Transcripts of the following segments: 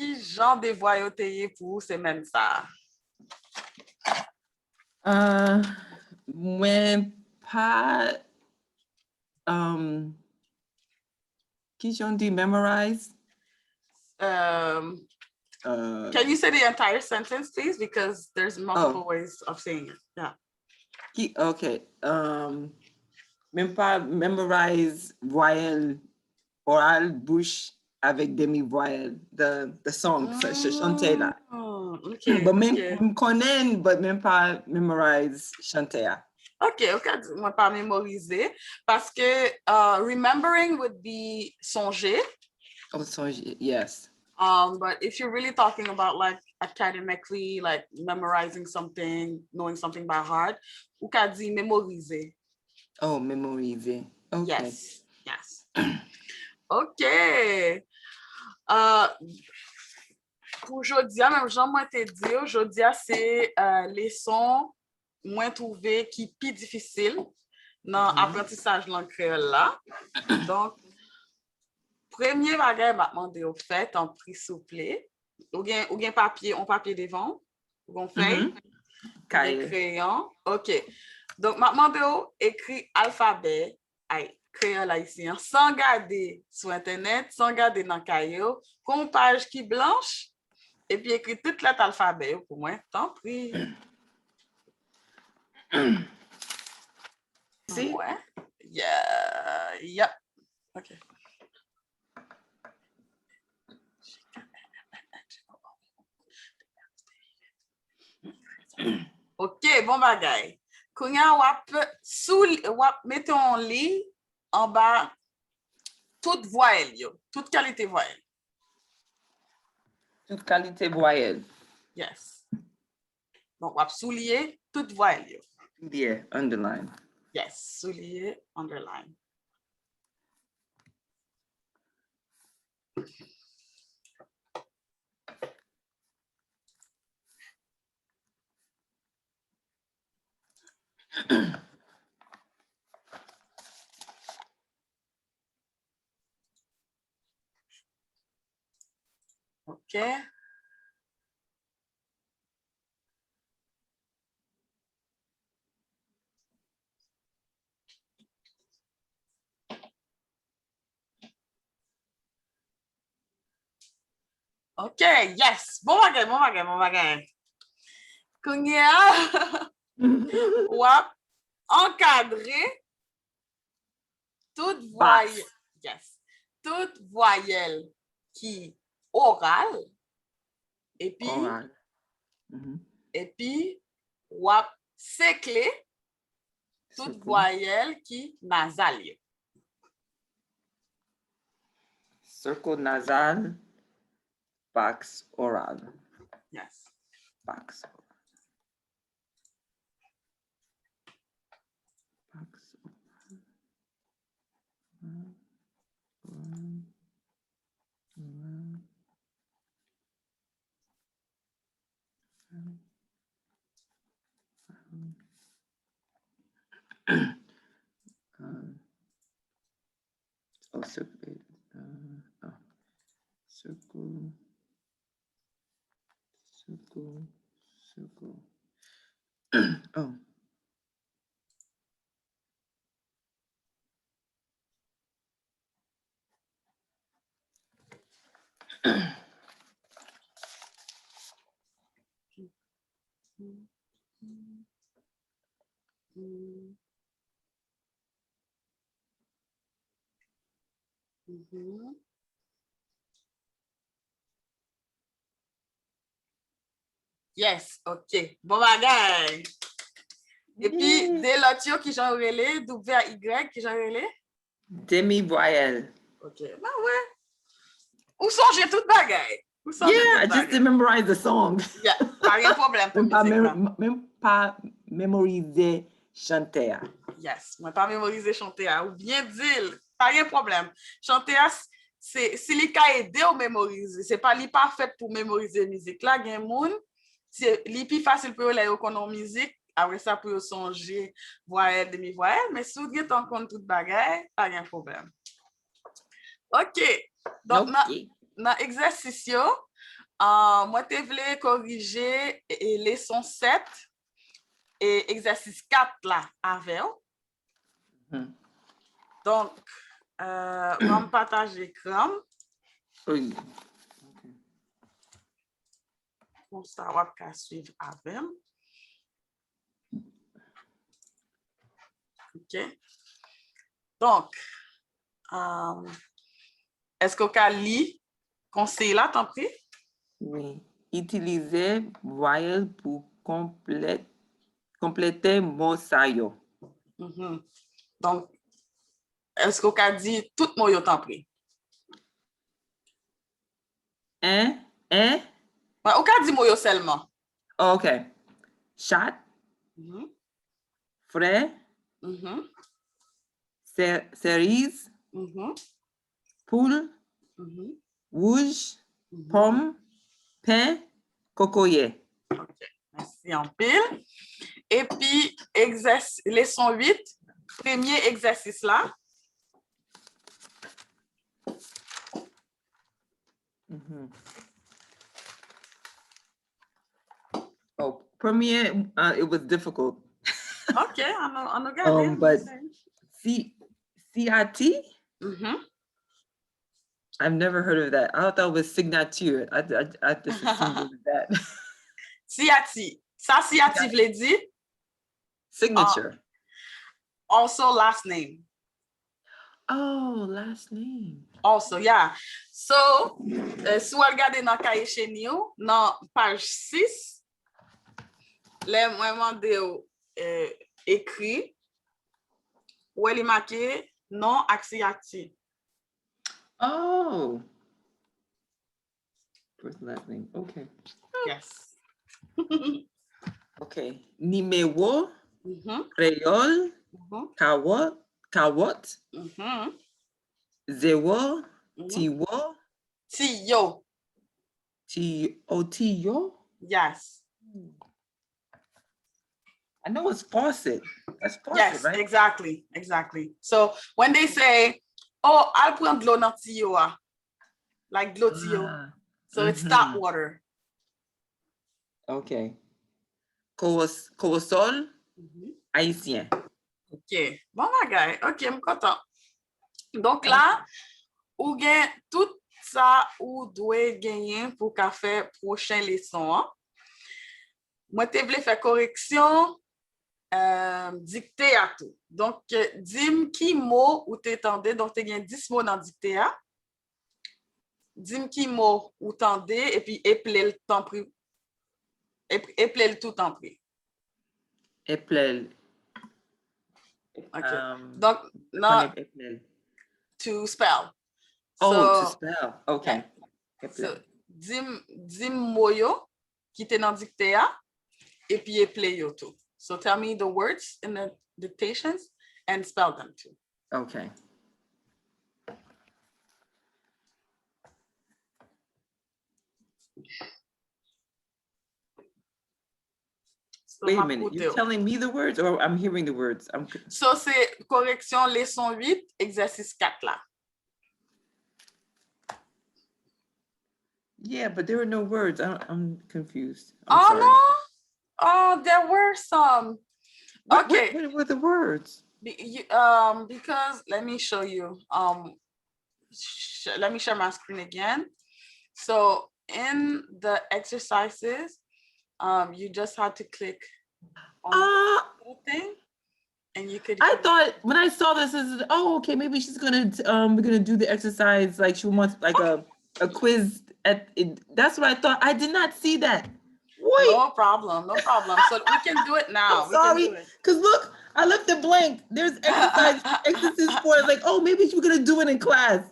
qui genre de voix yo te pour c'est même ça? Moi, pas... qui j'en dit memorize? Can you say the entire sentence, please? Because there's multiple ways of saying it. Yeah. Okay. Même pas memorize voyelle orale bouche avec demi-voyelle. The song, chanter là. Okay. But même connais, but même pas memorize chanter. OK, moi pas mémoriser parce que remembering would be songer. Oh, songer, yes. But if you're really talking about like academically, like memorizing something, knowing something by heart, ou ka di mémoriser. Oh, mémoriser. Okay. Yes. OK. Pour aujourd'hui, même Jean moi te dit, aujourd'hui c'est leçon moins trouvé qui plus difficile dans apprentissage langue créole là. Donc premier bagage m'a demandé au fait en prix souple. Ou gen papier, on papier devant, ou feuille, des crayons. OK. Donc m'a demandé au écrit alphabet créole haïtien sans garder sur internet, sans garder dans caillou, con page qui blanche et puis écrit toute lettre alphabet pour moi. Tant pis. See? Ouais. Yeah. Yep. OK. OK, bon bagay. Kounya wap mette en lit en bas toute voyelle yo, toute qualité voyelle. Toute qualité voyelle. Yes. Donc wap soulier toute voyelle yo. Yeah, underline. Yes, soulier, underline. OK. OK, yes. Bon bagay. Kounya wap encadrer toute voyelle. Yes. Toute voyelle qui orale et puis oral. Et puis wap séclé toute voyelle qui nasale. Circle nasal, box oral. Yes. Box oral. Box circle. Circle. Oh. Yes, OK. Bon bagay. Et puis, de l'autre qui j'en relais, W-A-Y qui j'en relais? Demi-voyelle. OK. Ben ouais. Ou songe tout bagay. Yeah, I just didn't memorize the song. Yeah, pas de problème pour musique. Même pas mémoriser chanter. Yes, moi pas mémoriser chanter ou bien dire, pas de problème. Chanter c'est si li ka aider ou mémoriser, c'est pas li pas fait pour mémoriser musique là, gen moun, c'est li plus facile pour les connaître musique, après ça pour songer voyelle demi-voyelle, mais si vous gen ton compte tout bagay, pas de problème. OK. Donc dans exercice yo, Moi, te vle corriger leçon 7 et exercice 4 là, avec. Mhm. Donc, moi, je partage l'écran. Oui. Comme ça, on va suivre avec. OK. Donc, est-ce qu'on a lu conseil là, t'en prie? Oui. Utiliser voyelle pour compléter mot ça yo. Mhm. Donc, est-ce qu'on a dit tout mot yo t'en prie? Un, un. Ouais, on a dit mot yo seulement. OK. Chat, Mhm. frais, Mhm. cerise, Mhm. poule, Mhm. rouge, Mhm. pomme, pain, cocoyer. OK. Merci en pile. Et puis, leçon 8, premier exercice là. Mhm. Oh, premier, it was difficult. OK, on a gardé. But CIT, Mhm. I've never heard of that. I thought it was signature. I just assumed it was that. Siati. Ça, Siati vle di? Signature. Also last name. Oh, last name. Also, yeah. So, si vous regardez dans cahier chez nous, dans page 6, les moments de écrit, où il est marqué non axiati. Oh. First last name. Okay. Yes. Okay. Numéro, Mhm. créole, Mhm. kawot, Mhm. zéro, Mhm. tiwo, Tiyo. tiyo. Yes. I know it's faucet. That's faucet, Yes, right? exactly. Exactly. So when they say, oh, I'll prend de l'eau dans tiyo, like de l'eau tiyo. So it's tap water. Okay. Cosol, haïtien. OK. Bon bagay. OK, m kontan. Donc là, ou gen tout ça ou dwe genyen pou ka fè prochain leçon. Moi te vle fè correction dictée à tout. Donc, dim ki mot ou te tende. Donc, te gen 10 mots dans dictée à. Dim ki mot ou tende et puis eple le tout en pri. Eplel. OK. Donc, non, to spell. To spell. Okay. Yeah. So, dim moyo qui te dans dictée à et puis eple yo tout. So tell me the words in the dictations and spell them too. Okay. So, wait a minute. You're telling me the words or I'm hearing the words? So, c'est correction leçon 8, exercice 4 là. Yeah, but there are no words. I'm confused. I'm sorry. No? Oh, there were some. Okay. What were the words? Because let me show you. Let me share my screen again. So in the exercises, you just had to click on the thing, and you could. I thought when I saw this, okay, maybe she's gonna we're gonna do the exercise like she wants like a quiz that's what I thought. I did not see that. Wait. No problem. So we can do it now. I'm sorry, because look, I left it blank. There's exercise for it. Like, oh, maybe we're gonna do it in class.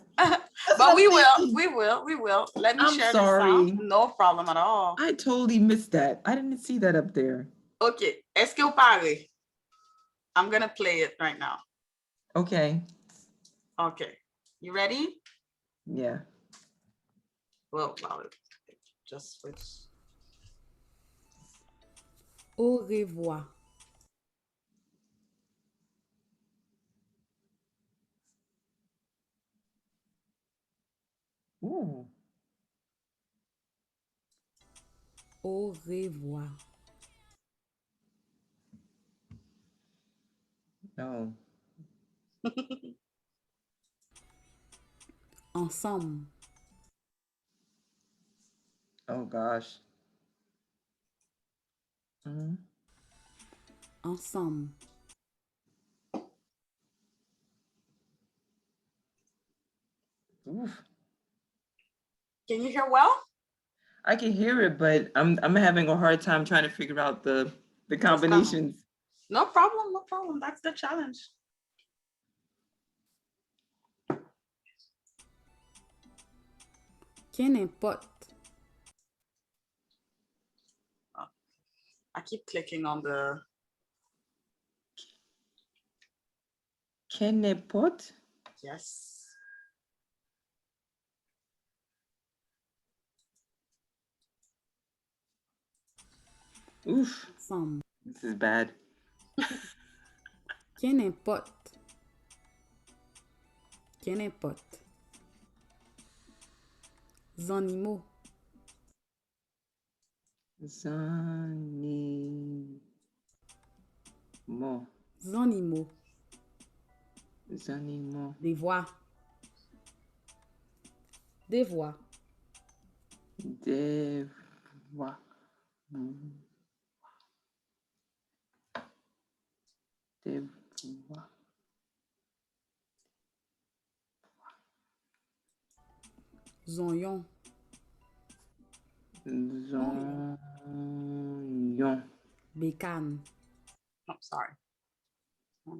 But we will. Let me share this out. No problem at all. I totally missed that. I didn't see that up there. Okay. Est-ce que vous parlez? I'm gonna play it right now. Okay. Okay. You ready? Yeah. Well, just switch. Au revoir. Ooh. Au revoir. No. Ensemble. Oh gosh. Mhm. Ensemble. Oof. Can you hear well? I can hear it, but I'm having a hard time trying to figure out the combinations. No problem, no problem. That's the challenge. Qu'importe. I keep clicking on the. Qu'importe? Yes. Oof. Ensemble. This is bad. Qu'importe. Qu'importe. Zanimaux. Zanimo. Zanimaux. Zanimo. Des voix. Des voix. Des voix. Des voix. Zonyon. Zonyon. Bécane. Oh, sorry.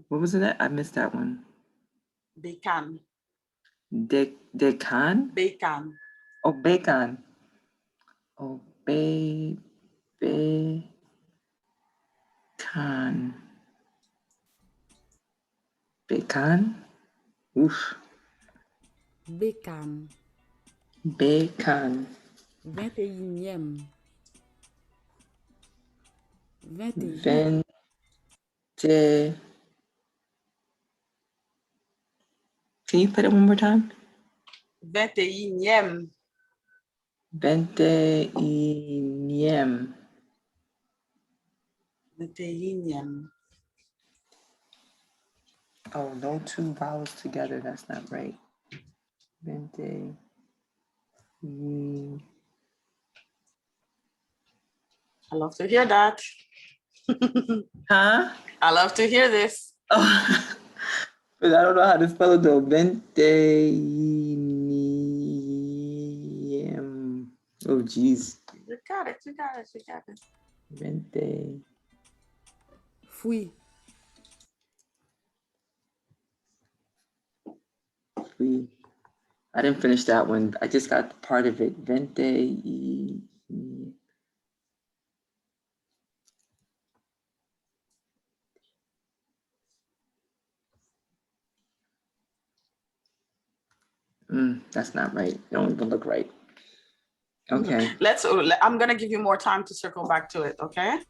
What was it? I missed that one. Bécane. Decan? Bécane. Oh, bacon. Oh, bacon. Bacon? Oof. Bécane. Bacon. 21e. 21. Vente. Can you put it one more time? 21e. 21e. 21e. Oh, no two vowels together. That's not right. Vente. I love to hear that. Huh? I love to hear this. Oh, but I don't know how to spell it though. Vente. Oh, geez. You got it, you got it, you got it. Vente. Fui. Fui. I didn't finish that one. I just got part of it. Vente. That's not right. It don't even look right. Okay. I'm gonna give you more time to circle back to it, okay?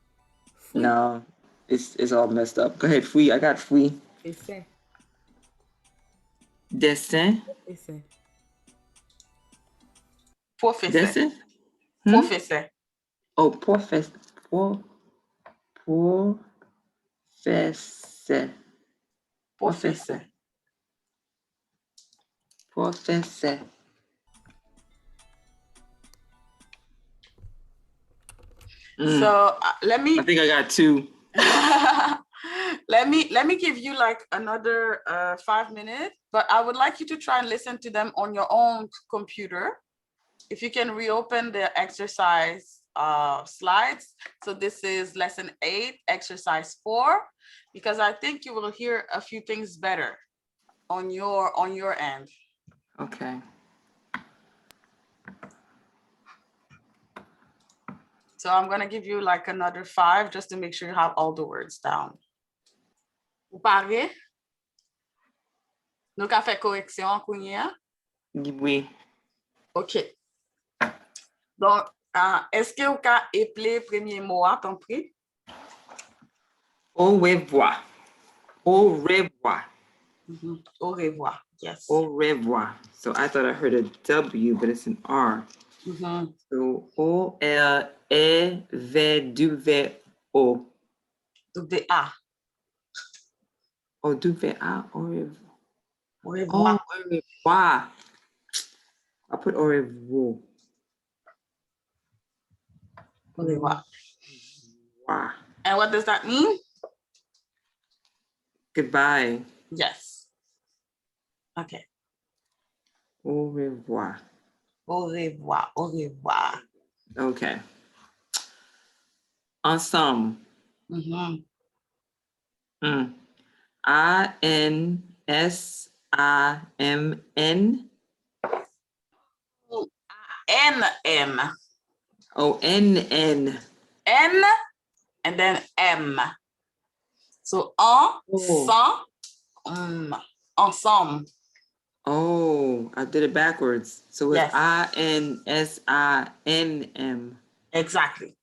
Fui. No, it's all messed up. Go ahead, fui. I got fui. Essai. Dessin. Essai. Professeur. Dessin. Professeur. Oh, professor. Professor. Professeur. Professor. So let me. I think I got two. let me give you like another 5 minutes, but I would like you to try and listen to them on your own computer. If you can reopen the exercise slides. So this is lesson 8, exercise 4, because I think you will hear a few things better on your end. Okay. So I'm gonna give you like another 5 just to make sure you have all the words down. Vous parlez? Nous avons fait correction en courrier? Oui. OK. Donc, est-ce que vous pouvez appeler le premier mot à ton prix? Au revoir. Au revoir. Au revoir. Yes. Au revoir. So I thought I heard a W, but it's an R. Mhm. So O-R-E-V-W-O. Double A. Oh, W-A. Au Oh, revoir. au revoir. I put au revoir. Au revoir. Wow. And what does that mean? Goodbye. Yes. Okay. Au revoir. Au revoir. Au revoir. Okay. Ensemble. Mhm. I-N-S-I-M-N. N-M. Oh, N-N. N and then M. So, Oh. ensemble. Oh, I did it backwards. So it's Yes. I-N-S-I-N-M. Exactly.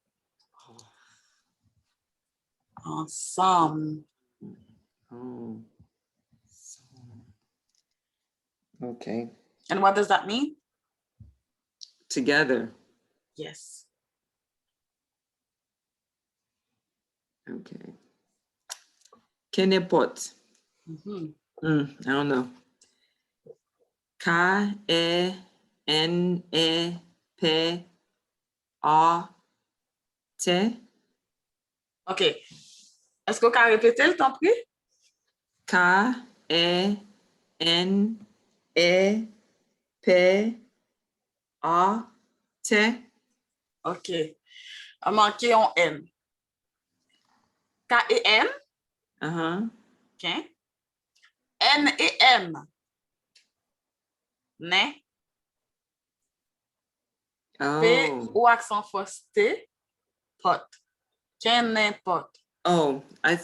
Ensemble. Oh. Okay. And what does that mean? Together. Yes. Okay. Qu'importe. Mhm. I don't know. K-E-N-E-P-A-T. OK. Est-ce qu'on peut répéter le temps pris? K-E-N-E-P-A-T. OK. On manqué un N. K-E-N. Uh-huh. OK. N-E-M. Ne. P Oh. ou accent force T. Pot. Qu'un n'importe. Oh, I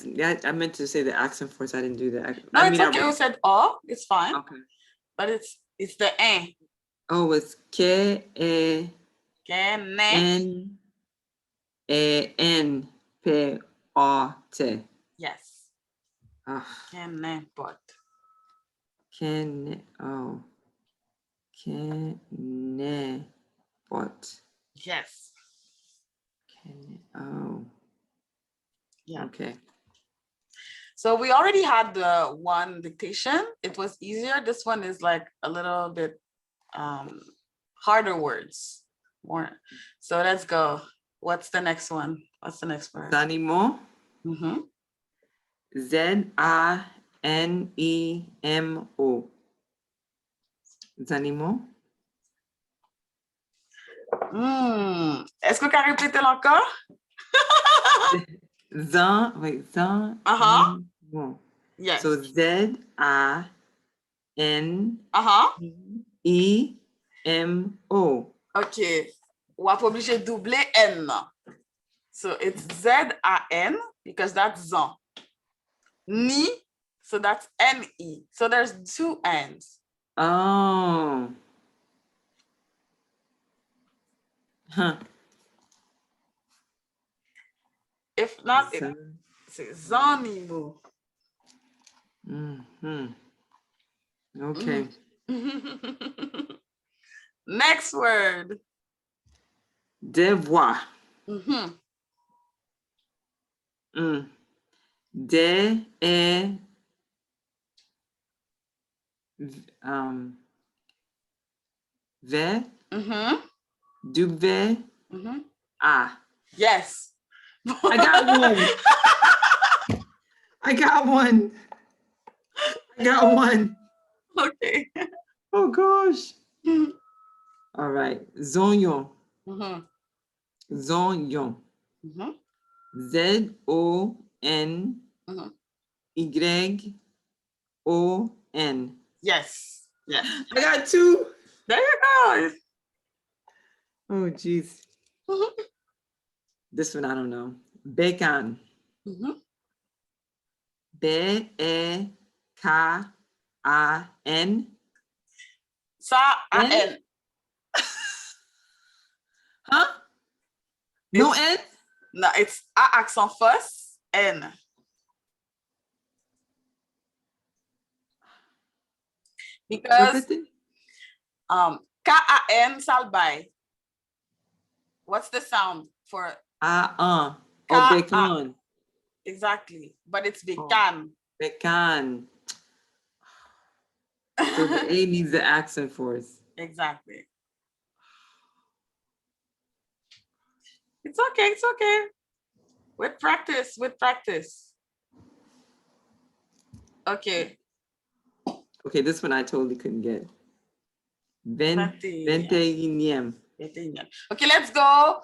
meant to say the accent force. I didn't do that. No, I it's mean, okay. You said O. It's fine. okay. But it's the N. Oh, it's K-E-N-E-N-P-A-T. Qu'un Yes. Ah, Qu'un n'importe. Kenepot. Yes. Oh, Yeah. okay. So we already had the one dictation. It was easier. This one is like a little bit harder words. More. So let's go. What's the next one? What's the next word? Zanimo. Mm-hmm. Z-A-N-E-M-O. Zanimo. Est-ce que tu as répété encore? Wait, Uh-huh. Yes. So Uh-huh. Z-A-N-E-M-O. OK. On va pas obligé de doubler N. So it's Z-A-N because that's Zan. Ni, so that's N-E. So there's two N's. Oh. Huh. If not, c'est Zanimo. Mm-hmm. Okay. Next word. Devoir. Mm-hmm. De e v Mm-hmm. W Mm-hmm. A. Yes. I got one. I got one. I got one. Okay. Oh gosh. All right. Zonyon. Mm-hmm. Zonyon. Mm-hmm. Z-O-N Mm-hmm. Y-O-N. Yes. Yes. I got two. There you go. Oh, geez. Mm-hmm. This one I don't know. Bacon. Mm-hmm. B-E-K-A-N. A-N. Huh? No N? No, it's A accent first, N. Because Répétez. K-A-N, ça le bail. What's the sound for Or Ka- bekan. exactly? But it's Oh. bekan. Bekan. So the A needs the accent force. Exactly. It's okay. It's okay. With practice. With practice. Okay. Okay, this one I totally couldn't get. 21. 21. Okay, let's go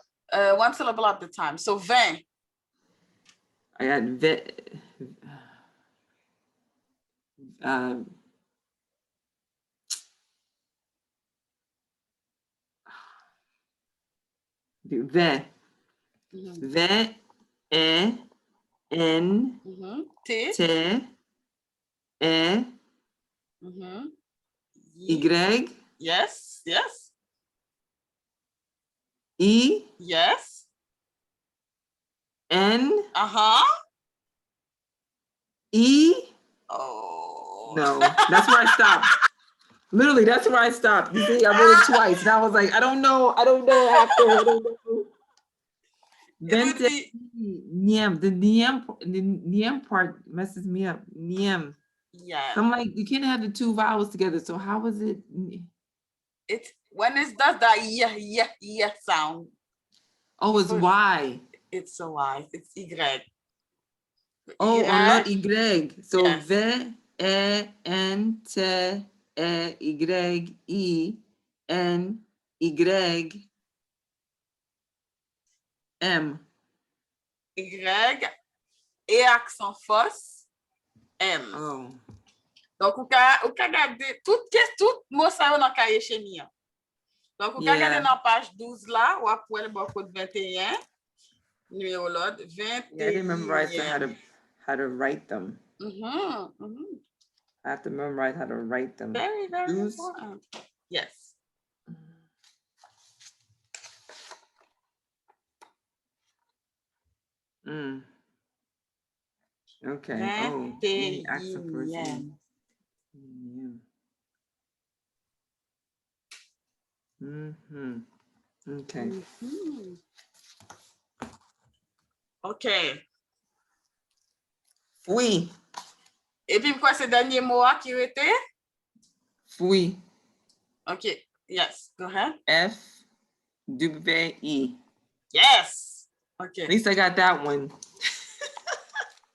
one syllable at the time. So 20. I got ve. Mhm. Ve, e, n, T. te, e, Mhm. y, Yes. Yes. I, Yes. N, Uh-huh. E. Oh. No, that's where I stopped. Literally, that's where I stopped. You see, I wrote it twice. And I was like, I don't know after. I don't know. It would be Niem. The niem part messes me up. Niem. yeah. I'm like, you can't have the two vowels together. So how is it? It's when it does that yeah sound. Oh, it's People- Y. It's a Y. It's Y. Oh, Y. or not Y. So Yes. V, E, N, T, E, Y, I, N, Y, M. Y et accent force M. Oh. Donc, ou ka gade tout mot sa yo nan kaye chemi an. Donc, ou ka Yeah. gade nan page 12 la, wap wè le bon code 21, numéro l'autre, 21. Yeah, I didn't memorize how to write them. Mm-hmm. I have to memorize how to write them. Very, very important. Yes. Mm. Okay. 21. Accent first. Yeah. Mm-hmm. Okay. Mm-hmm. Okay. Fui. Et puis, quoi, c'est dernier mot qui rete? Fui. Okay. Yes. Go ahead. F-W-E. Yes. Okay. At least I got that one.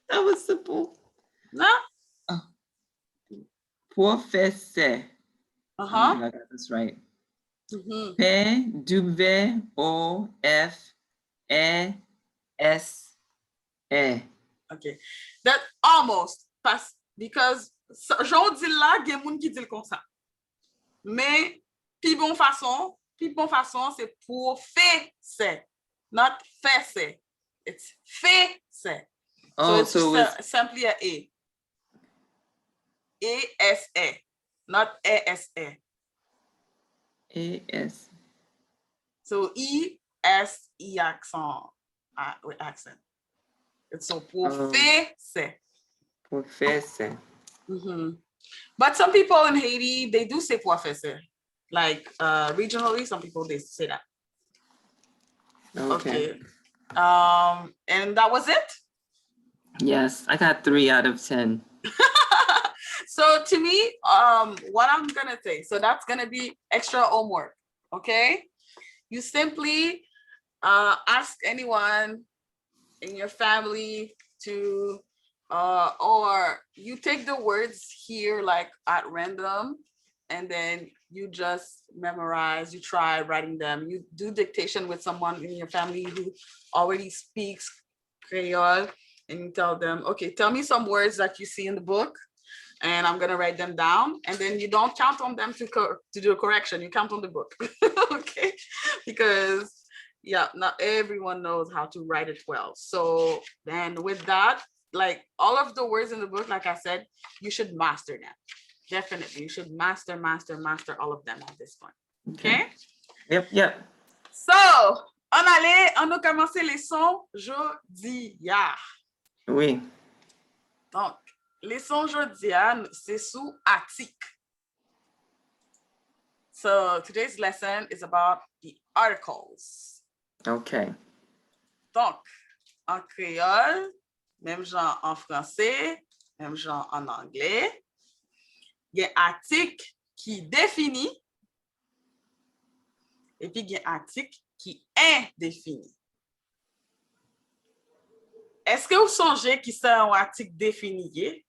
That was simple. No? Professeur. I Uh-huh. think I got this right. Mm-hmm. P-W-O-F-E-S-E. Okay. That almost pass because j'en dis là, il y a des gens qui disent comme ça. Mais, puis bon façon, c'est pour faire, not faire. It's faire. Oh, so it's simply a E. E-S-E, not E-S-E. A-S. So E-S-E accent, with accent. It's so pour faire. Professeur. Mm-hmm. But some people in Haiti, they do say professeur. Like regionally, some people they say that. Okay. And that was it. Yes, I got 3 out of 10. So to me, what I'm gonna say, so that's gonna be extra homework. Okay, you simply ask anyone in your family to or you take the words here like at random and then you just memorize, you try writing them, you do dictation with someone in your family who already speaks Creole and you tell them, okay, tell me some words that you see in the book and I'm gonna write them down, and then you don't count on them to do a correction, you count on the book. Okay, because yeah, not everyone knows how to write it well. So then with that, like all of the words in the book, like I said, you should master them. Definitely, you should master all of them at this point. Okay? Yep. So, on a commencé leçon jodi ya. Oui. Donc, leçon jodi ya, c'est sous article. So, today's lesson is about the articles. Okay. Donc, en créole, même genre en français, même genre en anglais, il y a un article qui définit et puis il y a un article qui indéfinit. Est-ce que vous songez qui c'est un article défini?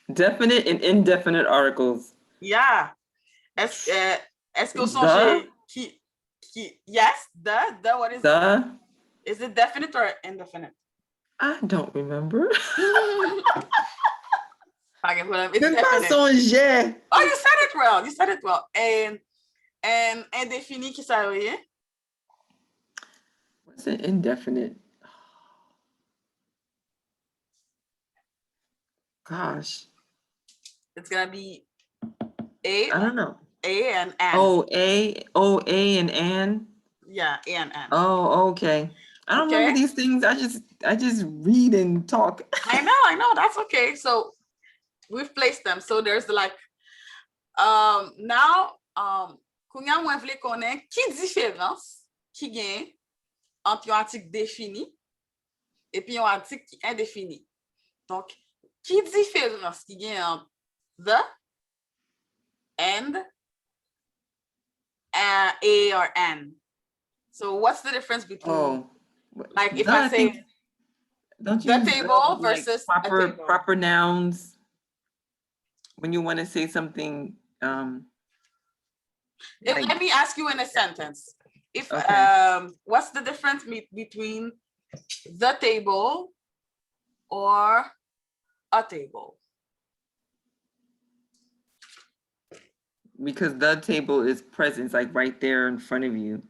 Definite and indefinite articles. Yeah. Est-ce que vous The? songez qui yes, what is The? is it definite or indefinite? I don't remember. Pas de problème. It's Même pas definite. songer. Oh, you said it well. You said it well. And indéfini qui ça veut dire? What's an indefinite? Gosh. It's gonna be I don't know. A and N. Oh, A and N. Yeah, A and N. Oh, okay. I don't remember these things. I just read and talk. I know. That's okay. So we've placed them. So there's like now kounya mwen vle konen ki diferans ki gen entre yon article défini et puis yon article qui indéfini. Donc, ki diferans ki gen entre the and A or N? So what's the difference between like if I say don't the table versus proper nouns when you want to say something let me ask you in a sentence. If what's the difference between the table or a table? Because the table is present, like right there in front of you.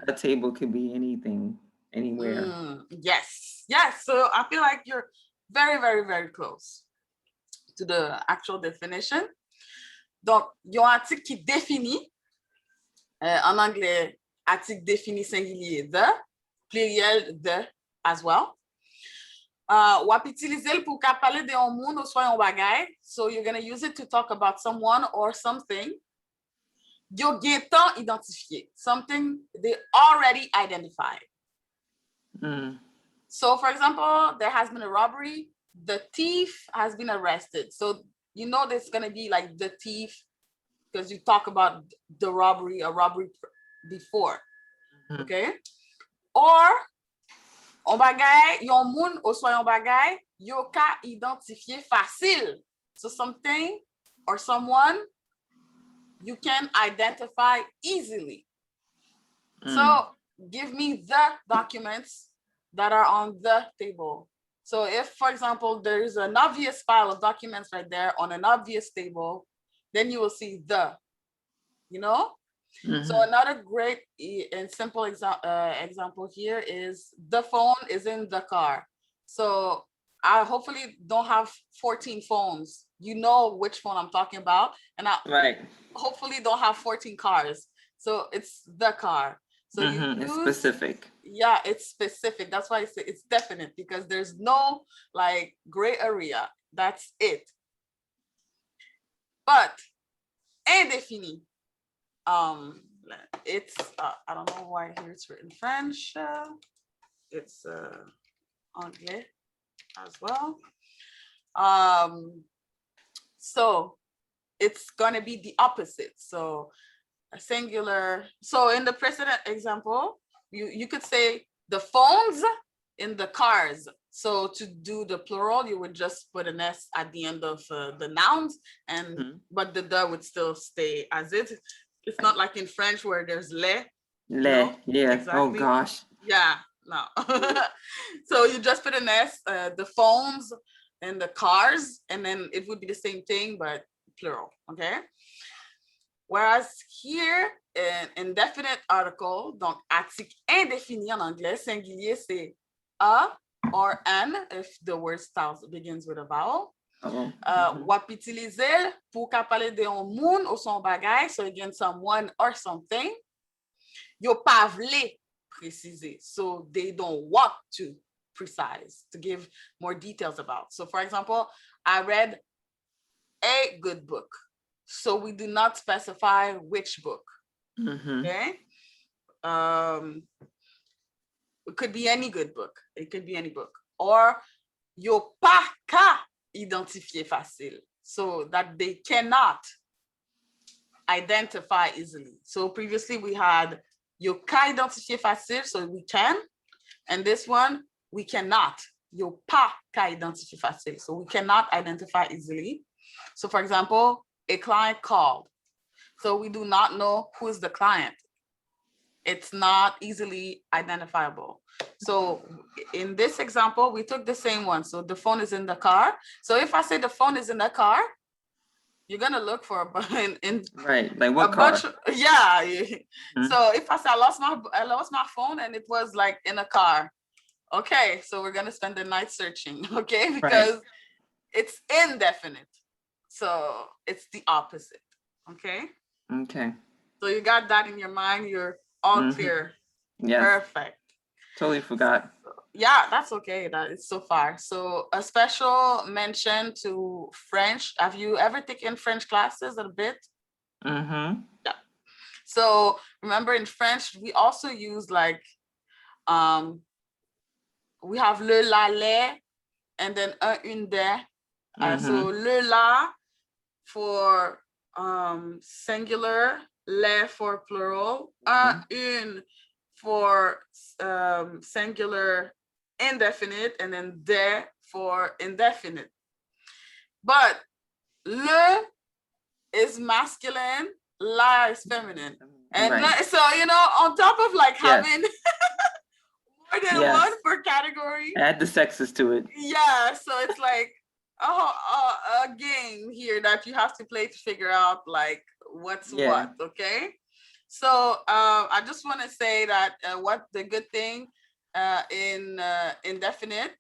A table could be anything, anywhere. Yes. So I feel like you're very, very, very close to the actual definition. Donc, yon article qui définit, en anglais, article défini singulier the, pluriel the as well. Wap utilize pour parler de yon moun ou soit yon bagay. So you're gonna use it to talk about someone or something. Yo gen tan identifié. Something they already identified. So for example, there has been a robbery. The thief has been arrested. So you know there's gonna be like the thief because you talk about the robbery, a robbery before. Okay? Or on bagay, yon moun ou soit yon bagay, yo ka identifier facile. So something or someone you can identify easily. So give me the documents that are on the table. So if, for example, there's an obvious file of documents right there on an obvious table, then you will see the, you know? So another great and simple example here is the phone is in the car. So I hopefully don't have 14 phones. You know which phone I'm talking about. And I hopefully don't have 14 cars. So it's the car. So it's specific. Yeah, it's specific. That's why it's definite because there's no like gray area. That's it. But indéfini. It's I don't know why here it's written French. It's anglais as well. So it's gonna be the opposite. So a singular. So in the precedent example, you could say the phones in the cars. So to do the plural, you would just put an S at the end of the nouns, and but the would still stay as it. It's not like in French where there's le. Le, yeah. Exactly. Oh gosh. Yeah, no. So you just put an S, the phones and the cars, and then it would be the same thing, but plural, okay? Whereas here, an indefinite article, donc article indéfini en anglais, singulier, c'est a or an if the word begins with a vowel. Wap utilize pour ka pale de yon moun ou son bagay, so again, someone or something, yo pa vle préciser, so they don't want to precise, to give more details about. So for example, I read a good book, so we do not specify which book, okay? it could be any good book. It could be any book. Or yo pa ka identifier facile. So that they cannot identify easily. So previously we had yo ka identifier facile, so we can. And this one, we cannot. Yo pa ka identifier facile. So we cannot identify easily. So for example, a client called. So we do not know who is the client. It's not easily identifiable. So in this example, we took the same one. So the phone is in the car. So if I say the phone is in the car, you're gonna look for right, like what car? Yeah. So if I say I lost my phone and it was like in a car, okay, so we're gonna spend the night searching, okay, because it's indefinite. So it's the opposite, okay? Okay. So you got that in your mind. You're all clear. Yeah. Perfect. Totally forgot. Yeah, that's okay. That is so far. So a special mention to French. Have you ever taken French classes a bit? Yeah. So remember in French, we also use like, we have le, la, les, and then un, une, des. So le, la for singular, les for plural, un, une for singular indefinite, and then des for indefinite. But le is masculine, la is feminine. And so, you know, on top of like having more than one per category. Add the sexes to it. Yeah, so it's like a game here that you have to play to figure out like what's what, okay? So I just want to say that what the good thing in indefinite,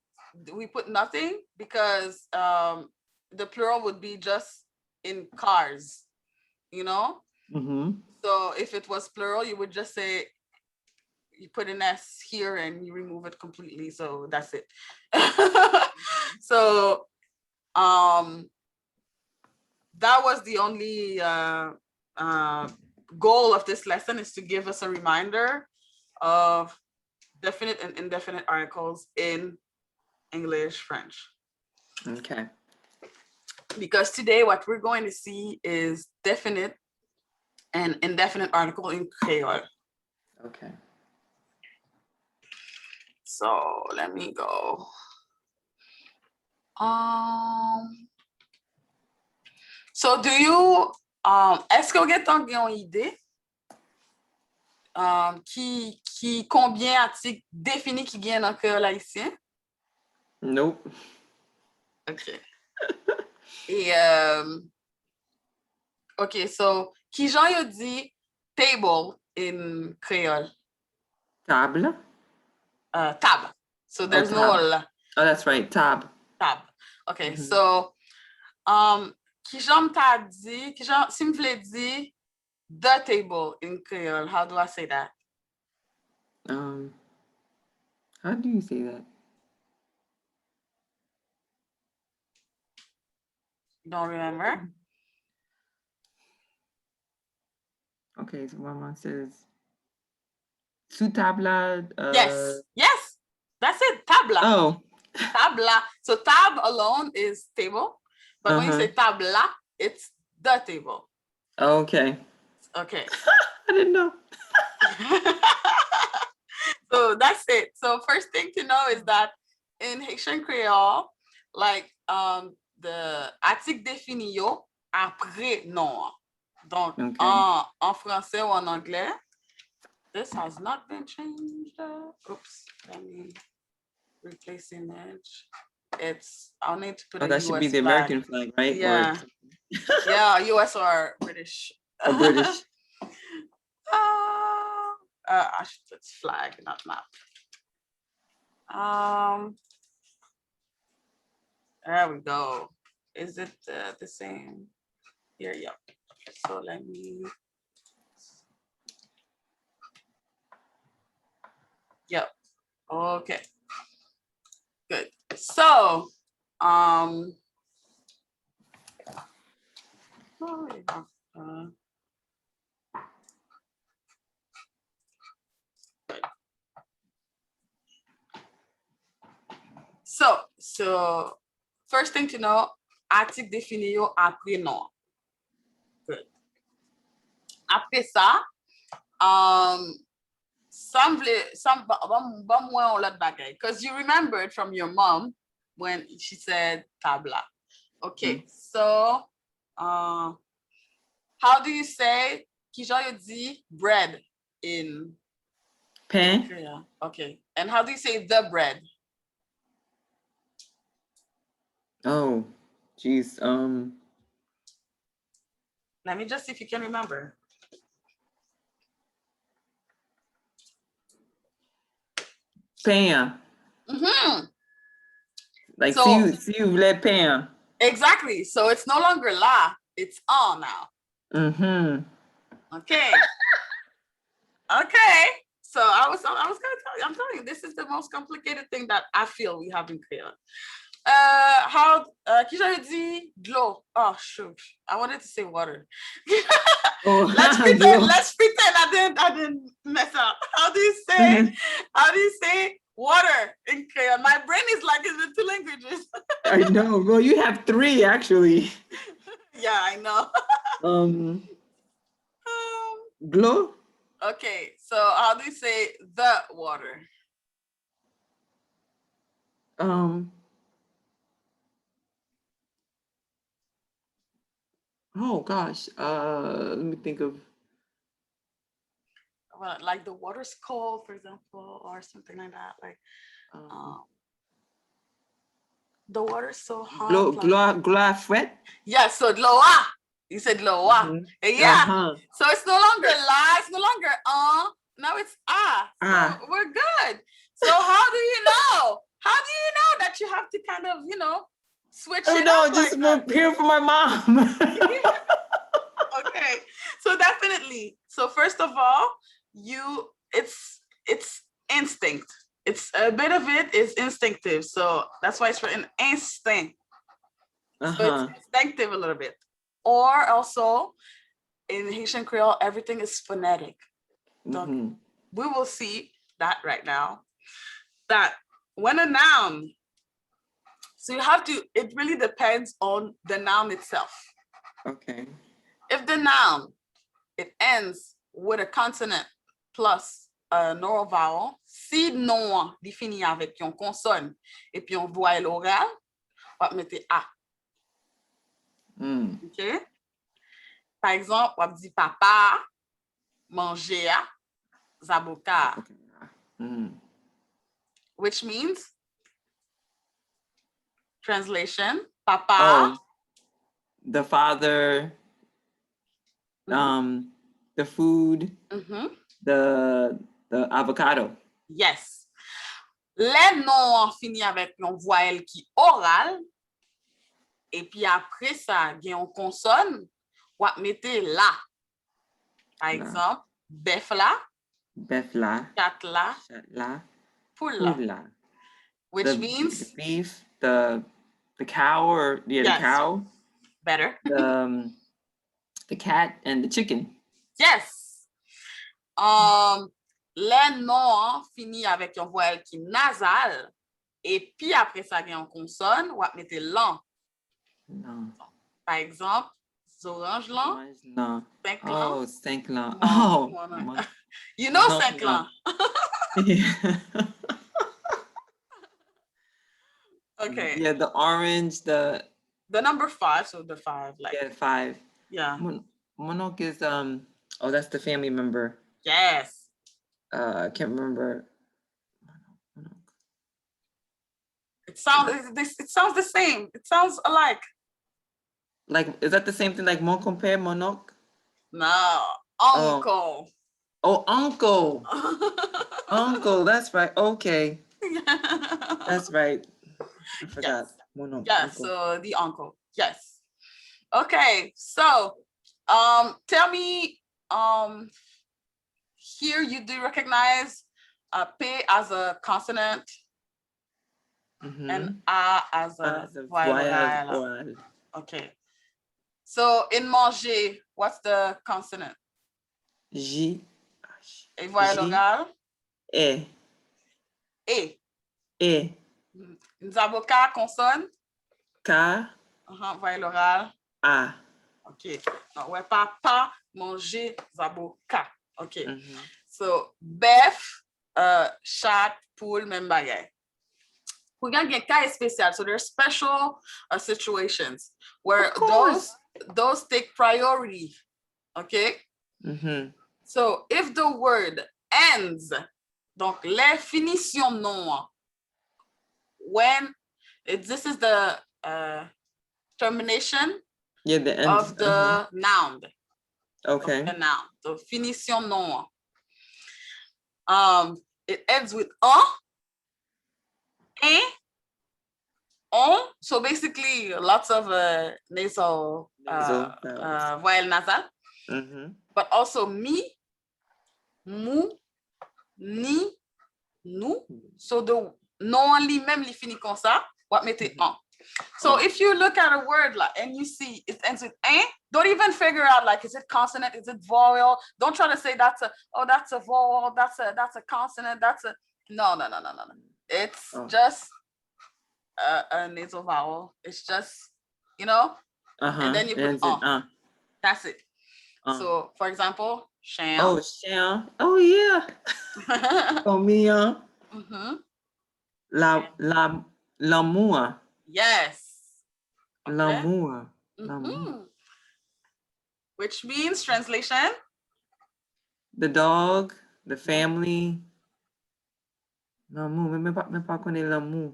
we put nothing because the plural would be just in cars, you know? So if it was plural, you would just say, you put an S here and you remove it completely. So that's it. So that was the only goal of this lesson, is to give us a reminder of definite and indefinite articles in English, French. Okay. Because today what we're going to see is definite and indefinite article in Creole. Okay. So let me go. So do you est-ce que vous avez une idée qui combien articles définis qui gagnent dans le créole haïtien? Nope. OK. Et OK, so qui j'en yo dit table in créole? Table? Tab. So there's no tab. Oh, that's right, tab. Tab. Okay, so qui j'en t'a dit, qui j'en si me vle di the table in Creole, how do I say that? How do you say that? You don't remember? Okay, so Mama says su tabla. Yes, that's it. Tabla. Oh. Tabla. So tab alone is table, but when you say tabla, it's the table. Okay. Okay. I didn't know. So that's it. So first thing to know is that in Haitian Creole, like the article défini yo après non. Donc en français ou en anglais, this has not been changed. Oops, let me replace image. I'll need to put a US that should be the flag. American flag, right? Yeah. Yeah, US or British. Or British. I should put flag, not map. There we go. Is it the same? Here, yep. So let me. Yep. Okay. Good. So, So, first thing to know, article défini yo après non. Good. Après ça, some more on that bagay, because you remembered from your mom when she said tabla. Okay, so how do you say ki jan yo di bread in Pain. Korea? Okay, and how do you say the bread? Oh, geez. Let me just see if you can remember. Pain. Like So- see you let pain. Exactly. So it's no longer la, it's on now. Okay. Okay. So I was gonna tell you, I'm telling you, this is the most complicated thing that I feel we have in Korea. How Kisha dit glow. Oh shoot. I wanted to say water. Oh, Let's pretend I didn't mess up. How do you say water in Korean? My brain is like in the two languages. I know. Well, you have 3 actually. Yeah, I know. Glow. Okay, so how do you say the water? Oh gosh. Let me think of. Well, like the water's cold, for example, or something like that. Like the water's so hot. Glow fret. Yeah, so loa. You said loa. Yeah. So it's no longer la, it's no longer now it's ah. So we're good. So how do you know? How do you know that you have to kind of, switch it up just like that? hear from my mom. Okay, so definitely. So first of all, it's instinct. It's a bit of it is instinctive. So that's why it's written instinct. So it's instinctive a little bit. Or also in Haitian Creole, everything is phonetic. We will see that right now. That when a noun, so you have to, it really depends on the noun itself. Okay. If the noun, it ends with a consonant plus an oral vowel, si non défini avec une consonne et puis un voyelle orale, on va mettre A. OK? Par exemple, on va dire papa, manger, zaboka. Which means, translation, papa. The father, the food, the avocado. Yes. Les noms finissent avec une voyelle qui orale. Et puis après ça, il y a une consonne. On va mettre la. Par exemple, bœuf la. Bœuf la. Chat la. Chat la. Poule Poule la. la. Which means? The beef, the cow, or the cow. Better. The cat and the chicken. Yes. Les noms finissent avec une voyelle qui nasale. Et puis après ça, il y a une consonne. On va mettre lan. Non. Par exemple, orange lan. Non. 5 lan. Oh, 5 lan. You know 5 lan. Okay. Yeah, the orange, the number 5, so the 5. Like, yeah, 5. Yeah. Monok is that's the family member. Yes. I can't remember. It sounds the same. It sounds alike. Like, is that the same thing like mon compère, monok? No, uncle. Oh, uncle. Uncle, that's right. Okay. That's right. I forgot. Yes. Monok. Yes, uncle. so the uncle. Yes. Okay, so tell me, here you do recognize P as a consonant and A as a voyelle oral. Okay. So in manger, what's the consonant? J. A voyelle orale? E. E. E. Zabo ka, consonne. Ka, Voyelle orale. a. OK. Non, ouais, pas manger, zabo ka. OK. So, bœuf, chat, poule, même bagay. Pour gen cas spécial. So there's special situations where those take priority. Okay? So if the word ends, donc les finitions non, when this is the termination the end of the noun. Okay. Of the noun. The finition non. It ends with un, on. So basically lots of nasal voyelle nasal. But also mi, mu, ni, nous. So the non li même li fini comme ça, what mettez en. So if you look at a word like, and you see it ends with un, don't even figure out like, is it consonant, is it vowel? Don't try to say that's a vowel, that's a consonant, no. It's just a nasal vowel. It's just, and then you put on. That's it. So, for example, chien. Oh, chien. Oh, yeah. Combien? L'amour. Yes. Okay. L'amour. Which means, translation? The dog, the family. L'amour. Même pas connaître l'amour.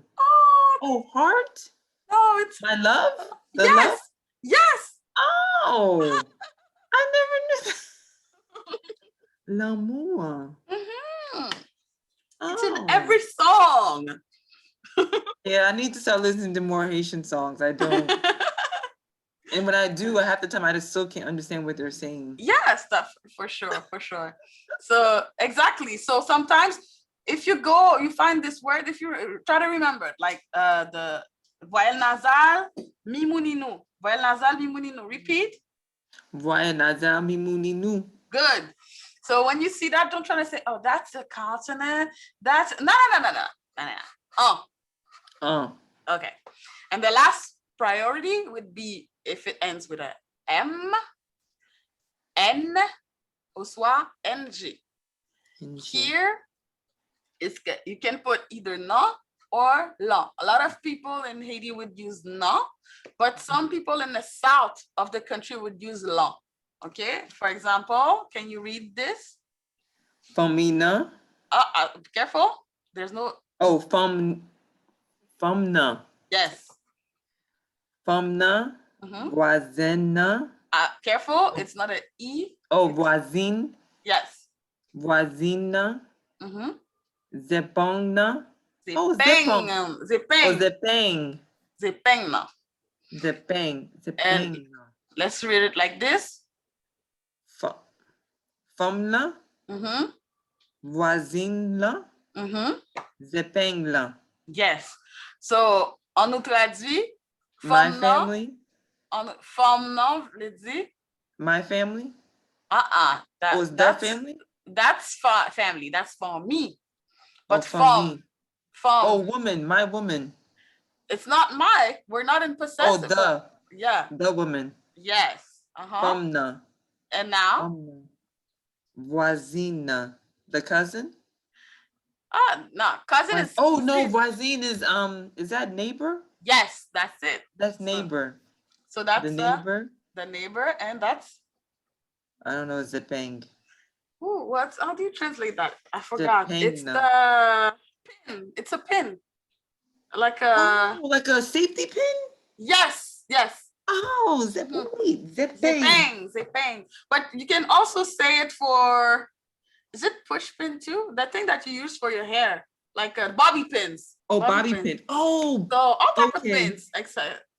Oh, heart? No, it's my love? The yes. love? Yes. Oh, I never knew that. L'amour. It's in every song. Yeah, I need to start listening to more Haitian songs. I don't. And when I do, half the time I just still can't understand what they're saying. Yes, for sure. So exactly. So sometimes if you go, you find this word, if you try to remember it, like the voyelle nasale, mimuninu. Voyelle nasale, mimuninu. Repeat. Voyelle nasale, mimuninu. Good. So when you see that, don't try to say, oh, that's a consonant. That's no. Okay. And the last priority would be if it ends with a M, N, ou soit NG. Here, you can put either no or la. A lot of people in Haiti would use no, but some people in the south of the country would use la. Okay, for example, can you read this? Famina. Careful. There's no. Oh, famna. Yes. Famna. Voisine. Careful, it's not an E. Oh, voisine. Yes. Voisine. Zepangna. Oh, zepang. Oh, zepang. Zepangna. Zepang. And let's read it like this. Famna. Voisine. Zepangla. Yes. So, on nous traduit. My family. Femme non, le dit. My family. That's the family. That's family. That's for me. But femme. Oh, woman. My woman. It's not my. We're not in possessive. Yeah. The woman. Yes. Famna. And now. Voisine. The cousin. No, cousin is. Oh no, voisine is that neighbor? Yes, that's it. That's neighbor. So that's the neighbor. The neighbor, and that's. I don't know. Zepang. Ooh, how do you translate that? I forgot. It's the pin. It's a pin. Like a. Oh, like a safety pin. Yes. Oh, Zepang. But you can also say it for. Is it push pin too? That thing that you use for your hair, like bobby pins. Oh, bobby pin. Oh. So all type of pins.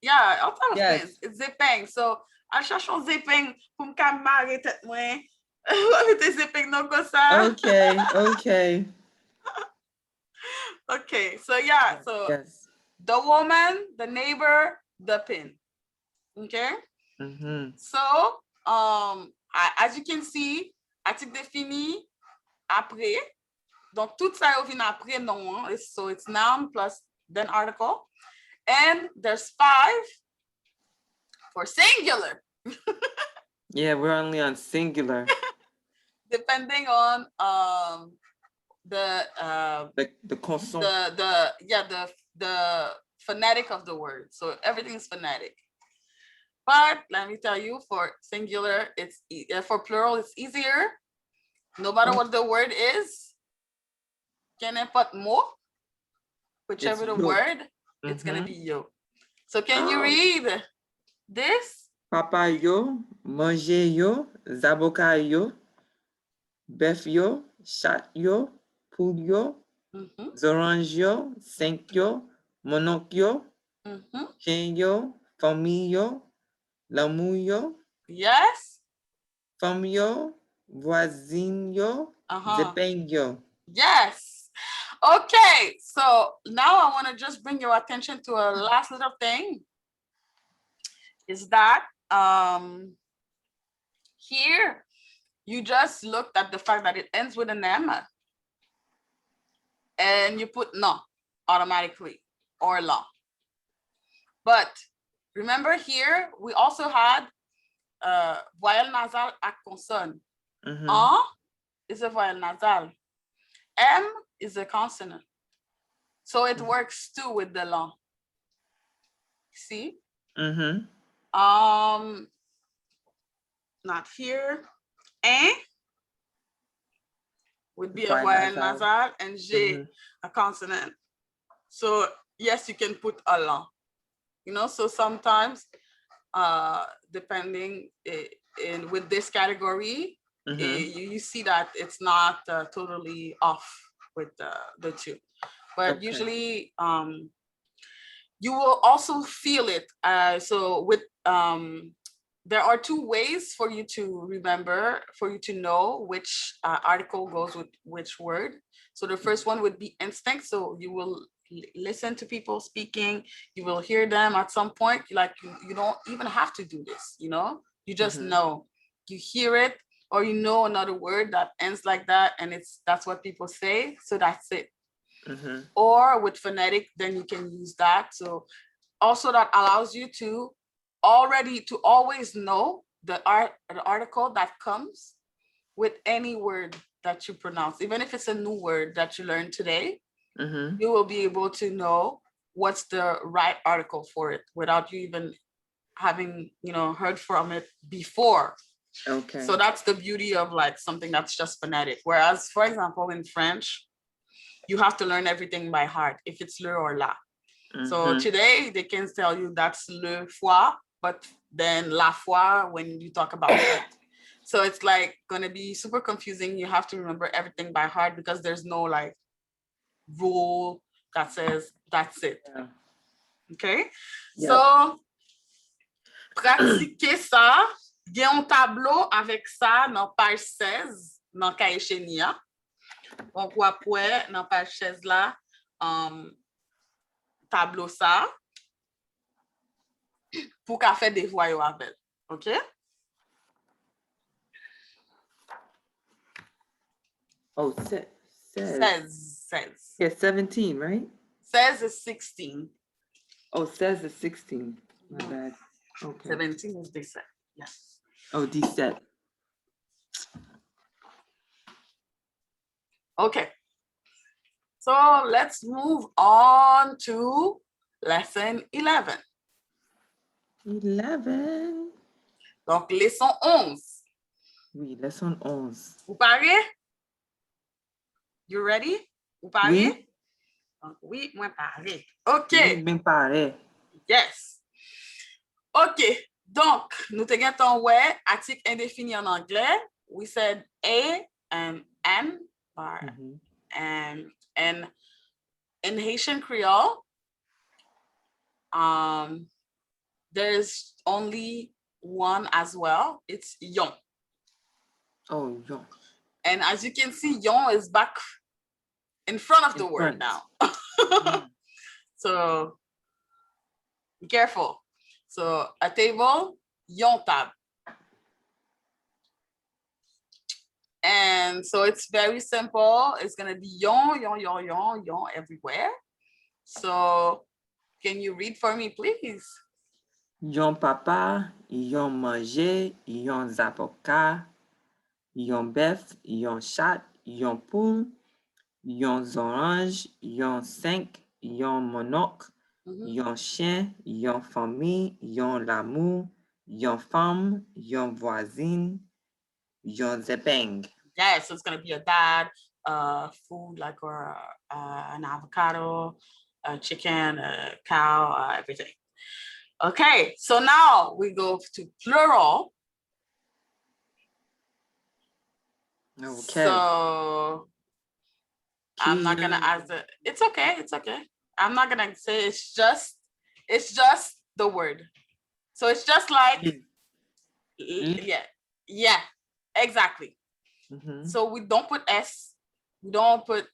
Yeah, all type of pins. It's zepang. So I cherche un zepang pour me camarrer tête moi. Avec tes zepang non comme ça. Okay. Okay. So yeah. So the woman, the neighbor, the pin. Okay. So as you can see, article défini. Après, donc tout ça vient après non, so it's noun plus then article. And there's 5 for singular. Yeah, we're only on singular. Depending on the consonant. the phonetic of the word. So everything's phonetic. But let me tell you, for singular, for plural, it's easier. No matter what the word is, qu'importe mot, whichever the word, it's gonna be yo. So can you read this? Papa yo, manger yo, zaboka yo, bœuf yo, chat yo, poule yo, orange yo, 5 yo, mononcle yo, chien yo, famille yo, l'amour yo. Yes. Femme yo, voisine yo, dépeigne yo. Yes. Okay, so now I want to just bring your attention to a last little thing. Is that here you just looked at the fact that it ends with an M and you put no automatically or la. But remember here, we also had voyelle nasale à consonne. Is a voyelle nasale. M is a consonant. So it works too with the la. See? Not here. Un would be a voyelle nasale and G a consonant. So yes, you can put a la. You know, so sometimes depending with this category, you see that it's not totally off with the two. But usually you will also feel it. So with there are 2 ways for you to remember, for you to know which article goes with which word. So the first one would be instinct. So you will listen to people speaking, you will hear them at some point, like you don't even have to do this, you know, you just know, you hear it, or you know another word that ends like that, and that's what people say, so that's it. Or with phonetic, then you can use that. So also that allows you to always know the article that comes with any word that you pronounce, even if it's a new word that you learned today. You will be able to know what's the right article for it without you even having, you know, heard from it before. Okay. So that's the beauty of like something that's just phonetic. Whereas, for example, in French, you have to learn everything by heart, if it's le or la. So today they can tell you that's le foie, but then la foi when you talk about it. So it's like gonna be super confusing. You have to remember everything by heart because there's no like rule that says that's it. Okay? So pratiquer ça. Il y a un tableau avec ça dans page 16 dans Cahier Chénia. On voit après dans page 16 là tableau ça pour qu'à faire des voix avec. OK? Oh, 16. Yeah, 17, right? 16 is 16. Oh, 16 is 16. My bad. Okay. 17 is 17. Yes. Oh, 17. Okay. So let's move on to lesson 11. 11. Donc, leçon 11. Oui, leçon 11. Vous parlez? You ready? Vous parlez? Oui. Oui, moi parler. OK. Oui, même parler. Yes. OK. Donc, nous te gâtons ouais, article indéfini en anglais. We said A and N and in Haitian Creole, there's only one as well. It's yon. Oh, yon. And as you can see, yon is back in front of the word now. So be careful. So a table, yon table. And so it's very simple. It's going to be yon, yon, yon, yon, yon everywhere. So can you read for me, please? Yon papa, yon manje, yon zapoka, yon bœuf, yon chat, yon poule, yon orange, yon 5, yon monok, yon chien, yon famille, yon l'amour, yon femme, yon voisine, yon zepeng. Yeah, so it's gonna be a dad, food like or an avocado, a chicken, a cow, everything. Okay, so now we go to plural. Okay. So I'm not gonna ask the. It's okay. It's okay. I'm not gonna say it's just the word. So it's just like yeah, exactly. So we don't put S, we don't put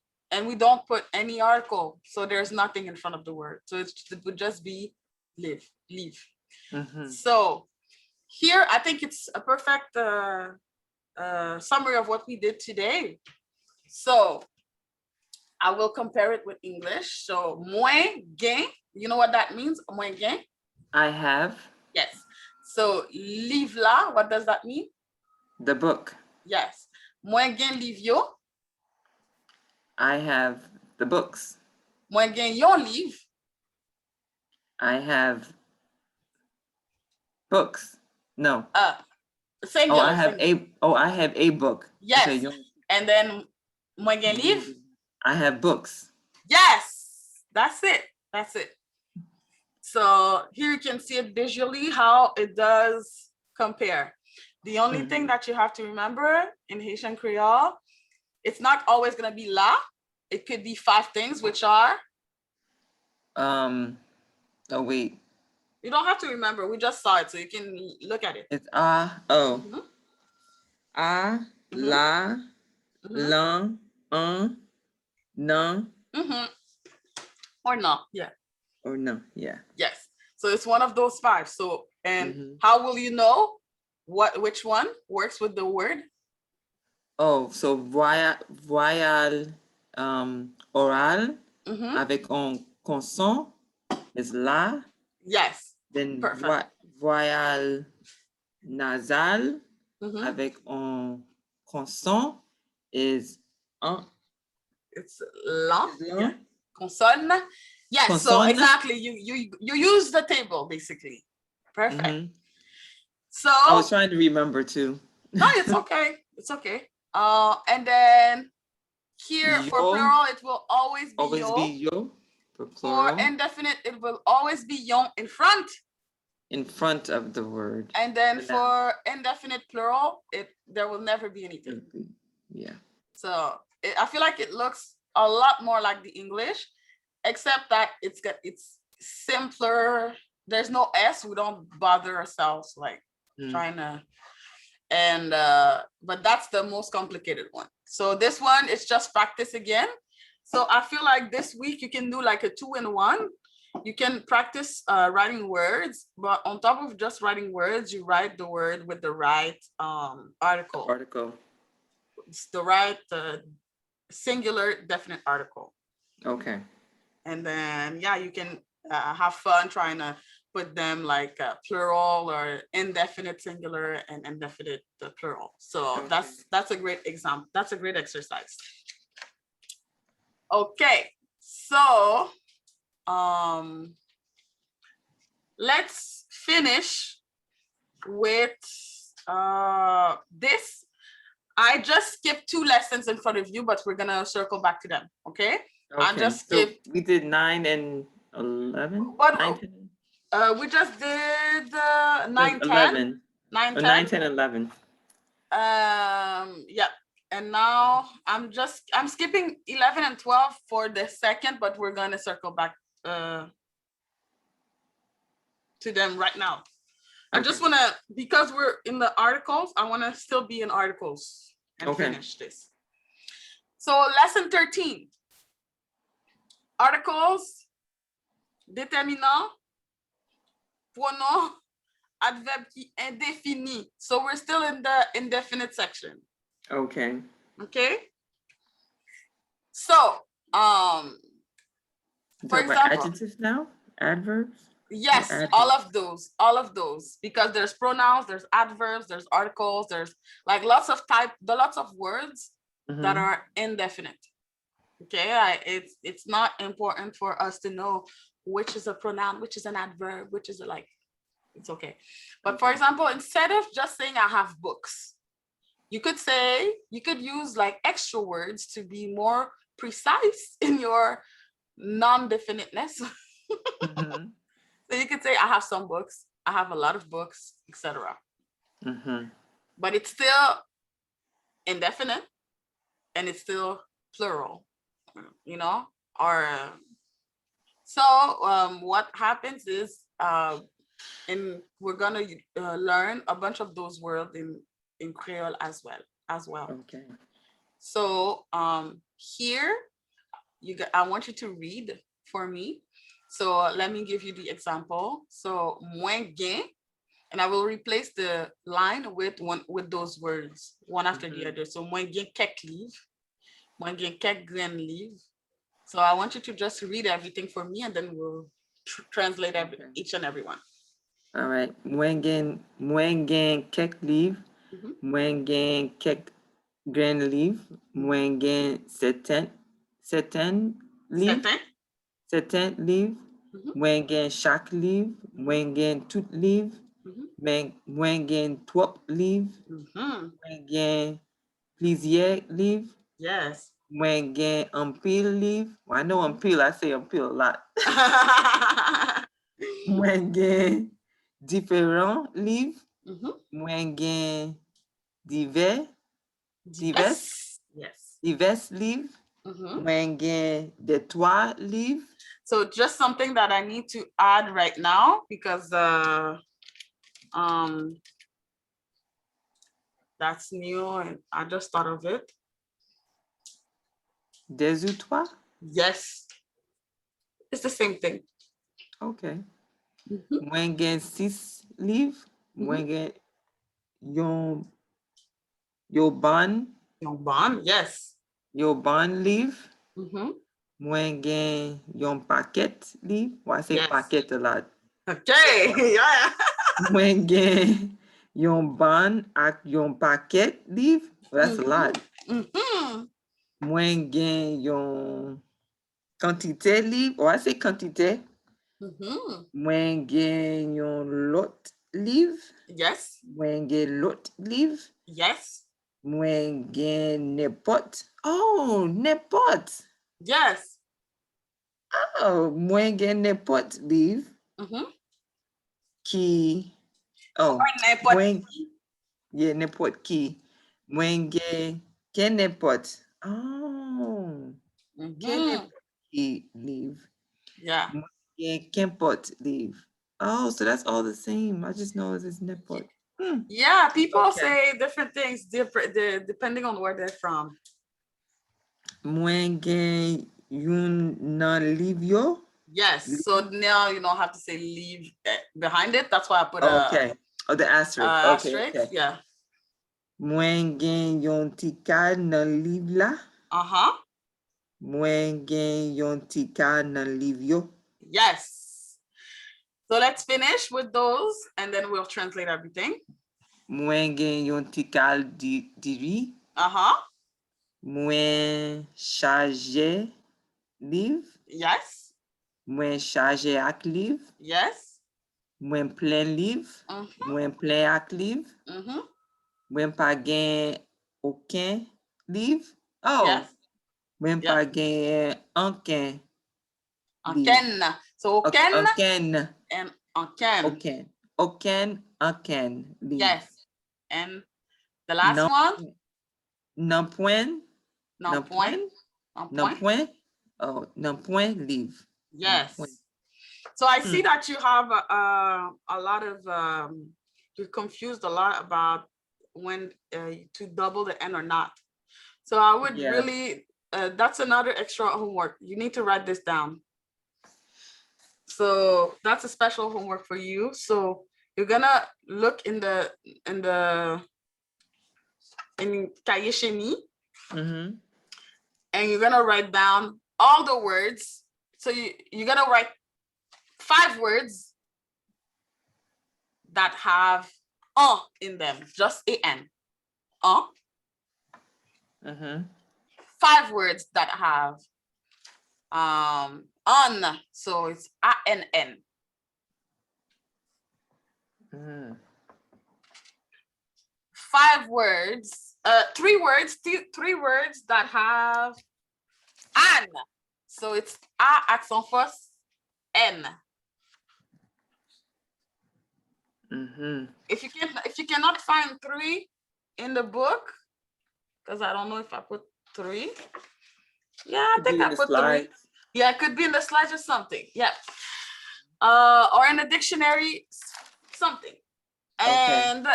any article. So there's nothing in front of the word. So it would just be leave. So here I think it's a perfect summary of what we did today. So I will compare it with English. So moins gain, you know what that means? Moins gain. I have. Yes. So livre là, what does that mean? The book. Yes. Moins gain livre yo. I have the books. Moins gain yon livre. I have books. No. Singular. I have a book. Yes. And then moins gain livre. I have books. Yes. That's it. That's it. So here you can see it visually how it does compare. The only thing that you have to remember in Haitian Creole, it's not always going to be la. It could be 5 things, which are. Oh, wait. You don't have to remember. We just saw it, so you can look at it. It's la, long, no. Or no, yeah. Or no, yeah. Yes. So it's one of those 5. So, and how will you know which one works with the word? Oh, so voyal oral avec un consonne is la. Yes. Then voyal nasal avec un consonne is it's la. Yeah. Consonne. Yes. Consonne. So exactly, you use the table basically. Perfect. So I was trying to remember too. No, it's okay. It's okay. And then here yo, for plural, it will always be yo. For plural. For indefinite, it will always be yon in front. In front of the word. And then for indefinite plural, there will never be anything. Yeah. So I feel like it looks a lot more like the English, except that it's simpler. There's no S. We don't bother ourselves like trying to. And but that's the most complicated one. So this one is just practice again. So I feel like this week you can do like a 2-in-1. You can practice writing words, but on top of just writing words, you write the word with the right article. It's the right singular definite article. Okay. And then yeah, you can have fun trying to put them like plural or indefinite singular and indefinite plural. So that's a great example. That's a great exercise. Okay, so let's finish with this. I just skipped 2 lessons in front of you, but we're gonna circle back to them. Okay. I just skipped. So we did 9 and 11. But we just did 9, 10. 11. 9, 10, 11. Yeah. And now I'm skipping 11 and 12 for the second, but we're gonna circle back to them right now. Okay. I just wanna, because we're in the articles, I wanna still be in articles and finish this. So lesson 13. Articles, déterminant, pronom, adverbe qui indéfini. So we're still in the indefinite section. Okay. Okay. So, For Talk about example, adjectives now? Adverbs? yes, Adverbs. all of those, because there's pronouns, there's adverbs, there's articles, there's like lots of words that are indefinite. Okay, it's not important for us to know which is a pronoun, which is an adverb, which is like, it's okay. But for example, instead of just saying I have books, you could use like extra words to be more precise in your non-definiteness. So you could say I have some books, I have a lot of books, etc. But it's still indefinite and it's still plural, you know? Or so what happens is, and we're gonna learn a bunch of those words in Creole as well. Okay. So here I want you to read for me. So let me give you the example. So moins gain, and I will replace the line with those words one after the other. So moins gain quelques livres, moins gain quelques grains livres. So I want you to just read everything for me, and then we'll translate each and every one. All right. Moins gain quelques livres, moins gain quelques grains livres, moins gain certains livres, moins gain chaque livre, moins gain tout livre, moins gain trop livres, moins gain plusieurs livres. Yes. Moins gain un pile livre. Well, I know un pile, I say un pile a lot. Moins gain différents livres. Moins gain divers livres. Moins gain de trois livres. So just something that I need to add right now, because that's new and I just thought of it. Deux ou trois? Yes. It's the same thing. Okay. Moins gain six livres. Moins gain your bond. Your bond, yes. Your bond livre. Moins gain yon paquet livre. Well, I say paquet a lot. Okay, yeah. Moins gain yon bond ak yon paquet livre. Well, that's a lot. Moins gain yon quantité livre. Oh, I say quantité. Moins gain yon lot livre. Yes. Moins gain lot livre. Yes. Moins gain n'importe. Oh, n'importe. Yes. Oh, moins gain n'importe livre. Qui. Oh, moins. Yeah, n'importe qui. Moins gain. Qu'est n'importe. Oh. Qu'est n'importe qui livre. Yeah. Moins gain qu'importe livre. Oh, so that's all the same. I just know it's n'importe. Yeah, people say different things depending on where they're from. Moins gain yon nan livre yo. Yes, so now you don't have to say leave behind it. That's why I put okay. Oh, the asterisk. Asterisk, okay. Yeah. Moins gain yon tika nan livre la. Moins gain yon tika nan livre yo. Yes. So let's finish with those and then we'll translate everything. Moins gain yon tika diri. Moins chargé livre. Yes. Moins chargé ak livre. Yes. Moins plein livre. Moins plein ak livre. Moins pa gen aucun livre. Oh. Yes. Moins pa gen aucun. Aucun. So aucun and aucun. Aucun livre. Yes. And the last one? Non point. Non point. Non point. Oh, non point livre. Yes. So I see that you have a lot of, you're confused a lot about when to double the N or not. So I would really, that's another extra homework. You need to write this down. So that's a special homework for you. So you're gonna look in Cahier Chimie, and you're gonna write down all the words So you're gonna write 5 words that have in them, just an. 5 words that have on, so it's ANN. 5 words, 3 words, 3 words that have an, so it's a accent first, n. If you cannot find 3 in the book, because I don't know if I put 3. Yeah, I think I put 3. Yeah, it could be in the slides or something. Yeah. Or in the dictionary, something. And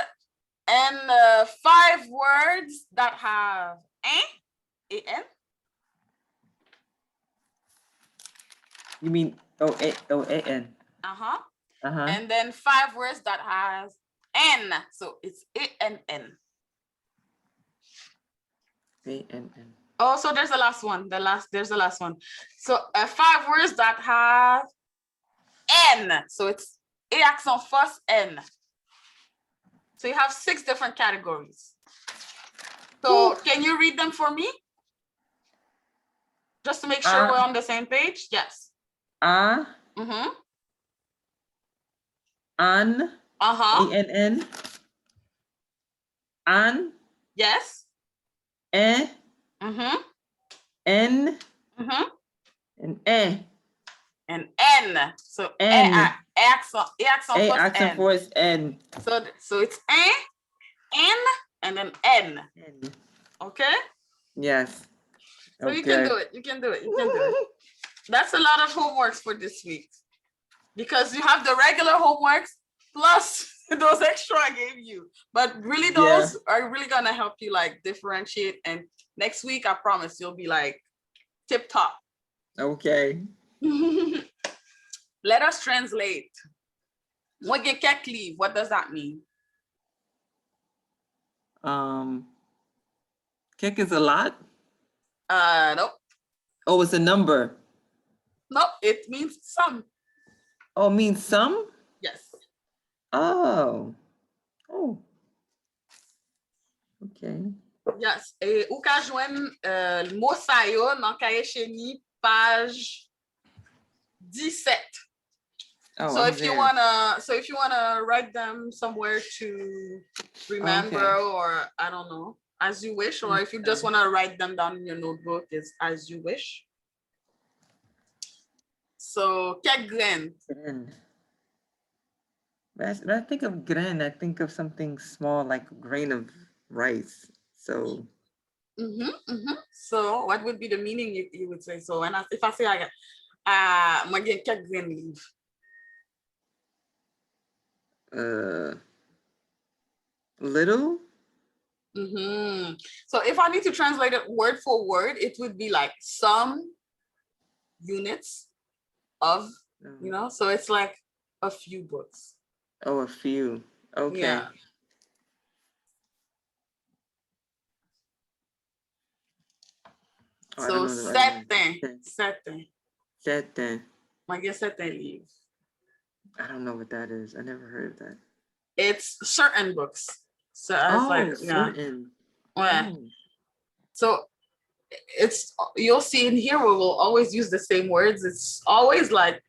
5 words that have an. You mean an? And then 5 words that has n, so it's ann. ANN. Oh, so there's the last one. There's the last one. So 5 words that have n, so it's a accent first n. So you have 6 different categories. So can you read them for me? Just to make sure we're on the same page. Yes. An. ANN. An. Yes. N. And And N. So N. accent first N. So it's N, and then N. Okay? Yes. So you can do it. You can do it. You can do it. That's a lot of homeworks for this week. Because you have the regular homeworks plus those extra I gave you. But really those are really gonna help you like differentiate. And next week, I promise you'll be like tip top. Okay. Let us translate. What does that mean? Kek is a lot? Nope. Oh, it's a number. Nope, it means some. Oh, it means some? Yes. Oh. Okay. Yes. Ou ka jwen mot sa yo nan kaye cheni page 17. So if you wanna write them somewhere to remember, or I don't know, as you wish, or if you just wanna write them down in your notebook, it's as you wish. So kek grain. When I think of grain, I think of something small like a grain of rice. So. So what would be the meaning you would say? So if I say I get kek grain leaf. Little. So if I need to translate it word for word, it would be like some units of, so it's like a few books. Oh, a few. Okay. Yeah. So certain. I guess certain leaves. I don't know what that is. I never heard of that. It's certain books. So certain. Yeah. So you'll see in here we will always use the same words. It's always gonna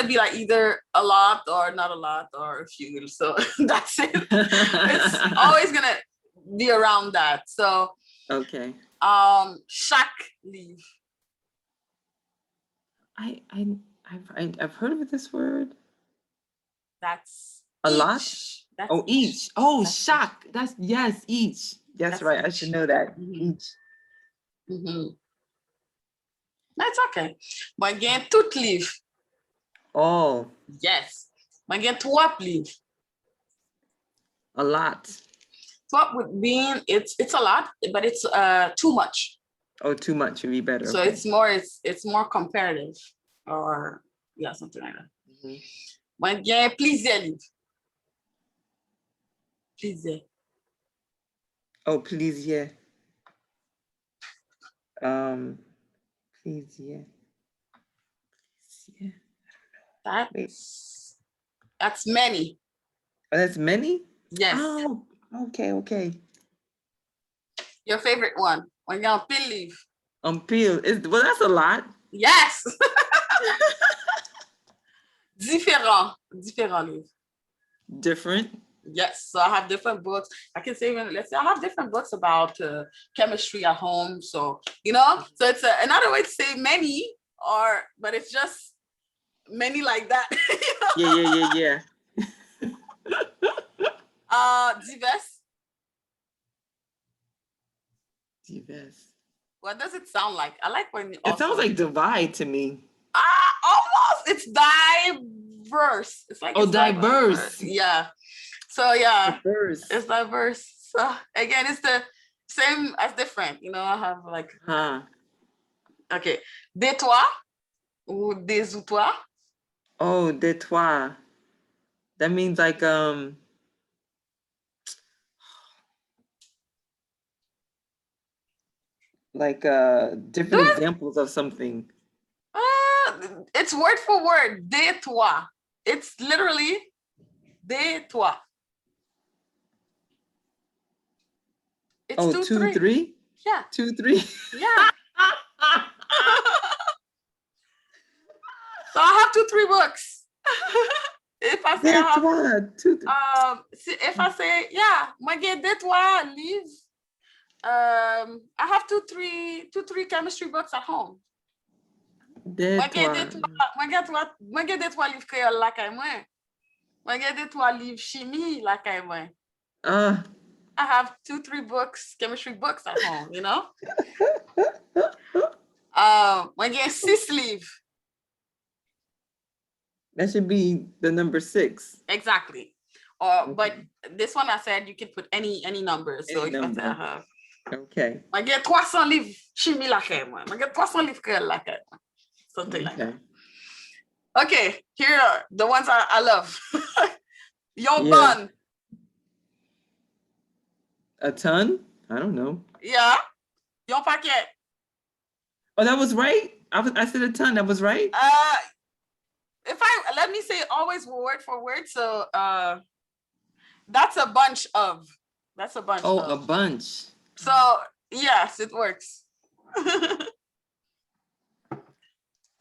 be like either a lot or not a lot or a few. So that's it. It's always gonna be around that. So okay. Chaque livre. I've heard of this word. That's a each. lot. That's each. Oh, chaque. That's each. That's right. Each. I should know that. Each. That's okay. But again, tout livre. Oh. Yes. But again, trois livre. A lot. What would mean it's a lot, but it's too much. Oh, too much would be better. So okay. it's more comparative, or something like that. But again, plusieurs livres. Plusieurs. Oh, plusieurs. Plusieurs. Yeah. Wait. That's many. Oh, that's many? Yes. Oh, okay. Your favorite one. When you're on peel leave. Peel. Well, that's a lot. Yes. Différent livre. Different. Yes, so I have different books. I can say, even, let's say I have different books about chemistry at home. So, so it's another way to say many, but it's just many like that. Yeah. Divers. Divers. What does it sound like? I like when it sounds like divide to me. Almost. It's diverse. It's like diverse. Yeah. So yeah, diverse. It's diverse. So again, it's the same as different. I have like. Okay, de toi ou des ou toi. Oh, de toi. That means like different examples of something. It's word for word. De toi. It's literally de toi. It's 2, 3. Yeah. 2, 3. Yeah. So I have 2, 3 books. If I say if I say, moi get de toi livre. I have 2, 3 chemistry books at home. Moi get de toi livre créole la kay moi. Moi get de toi livre chimie la kay moi. I have 2, 3 books, chemistry books at home, Moi get 6 livres. That should be the number 6. Exactly. But this one I said you can put any number. So if I say I have. Okay. I get 300 livres chimie la kay moi. I get 300 livres créole la kay moi. Something like that. Okay, here are the ones I love. Yon bon. A ton? I don't know. Yeah. Yon paquet. Oh, that was right? I said a ton. That was right? Let me say always word for word. So that's a bunch of. That's a bunch of. Oh, a bunch. So yes, it works.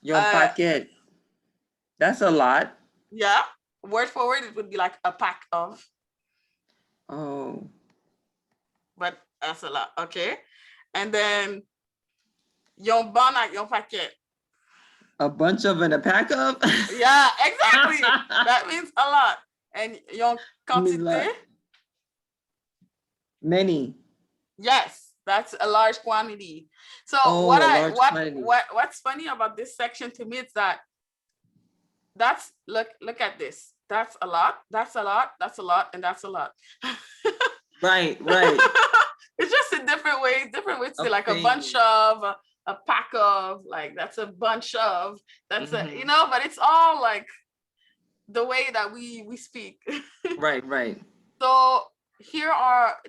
Yon paquet. That's a lot. Yeah. Word for word, it would be like a pack of. Oh. But that's a lot. Okay. And then yon bon ak yon paquet. A bunch of and a pack of? Yeah, exactly. That means a lot. And yon quantité? Many. Yes, that's a large quantity. So what's funny about this section to me is that look at this. That's a lot, that's a lot, that's a lot, and that's a lot. Right. It's just a different way to say like a bunch of, a pack of, like that's a bunch of, that's a, but it's all like the way that we speak. Right. So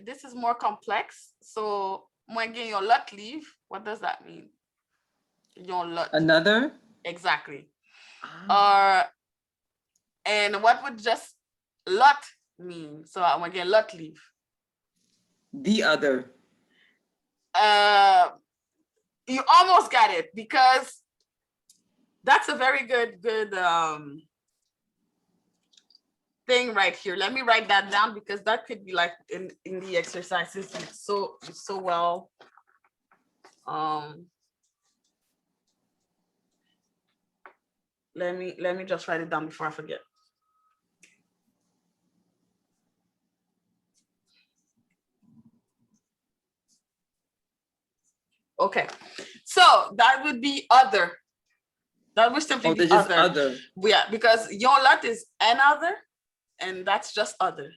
this is more complex. So when getting your lot leave, what does that mean? Your lot. Another? Exactly. And what would just lot mean? So I'm gonna get lot leave. The other. You almost got it, because that's a very good thing right here. Let me write that down, because that could be like in the exercises. It's so well. Let me just write it down before I forget. Okay, so that would be other. That would simply be other. Yeah, because yon lot is another, and that's just other.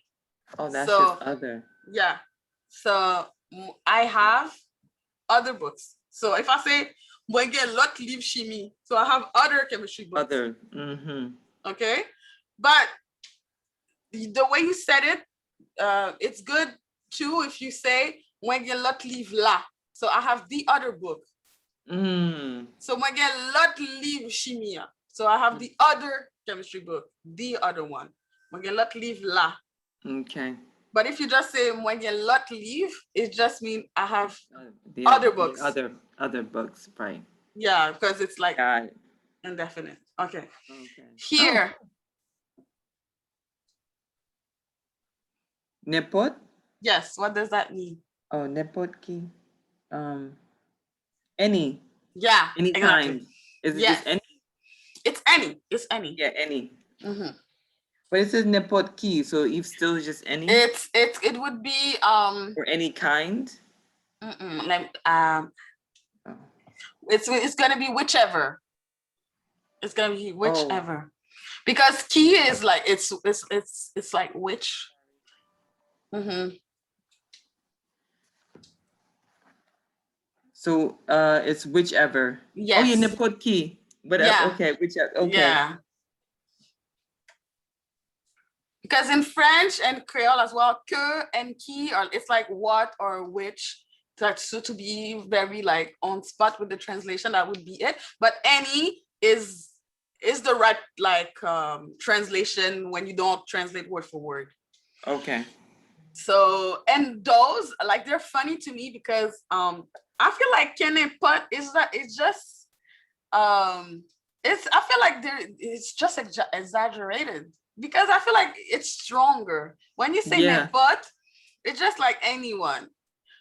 Oh, that's just other. Yeah. So I have other books. So if I say moi get lot livre chimie, so I have other chemistry books. Other. Okay, but the way you said it, it's good too if you say moi get lot livre là. So I have the other book. So moi get lot livre chimie. So So I have the other chemistry book, the other one. Mwen gen lot liv la. Okay. But if you just say mwen gen lot liv, it just means I have The other books. Other books, right? Yeah, because it's like Got it. indefinite. Okay. Okay. Here. N'importe? Yes, what does that mean? Oh, n'importe qui. Any. Yeah. Any exactly. kind. Is it Yes. just any? It's any. It's any. Yeah, any. Mm-hmm. But it says n'importe qui, so if still is just any? It would be Or any kind? like it's gonna be whichever. It's gonna be whichever. Because qui is like it's like which. Mm-hmm. So it's whichever. Yes. Oh yeah, n'importe qui. But okay, whichever. Okay. Yeah. Because in French and Creole as well, que and qui are it's like what or which. So to be very like on spot with the translation, that would be it. But any is the right like translation when you don't translate word for word. Okay. So and those like they're funny to me because I feel like qu'importe is that it's just it's I feel like it's just exaggerated because I feel like it's stronger when you say n'importe, it's just like anyone.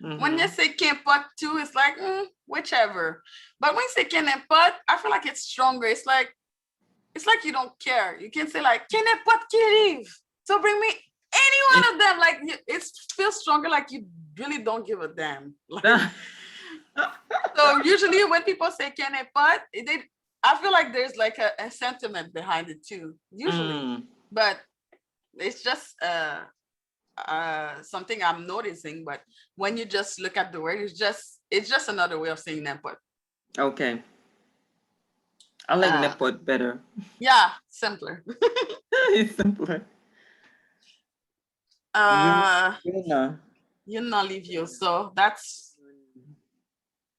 Mm-hmm. When you say qu'importe too, it's like whichever. But when you say qu'importe, I feel like it's stronger. It's like you don't care. You can say like qu'importe qui arrive. So bring me any one of them. Like it feels stronger. Like you really don't give a damn. Like, so usually when people say qu'importe, I feel like there's like a sentiment behind it too. Usually, but it's just something I'm noticing. But when you just look at the word, it's just another way of saying n'importe. Okay. I like n'importe better. Yeah, simpler. It's simpler. You not leave you. So that's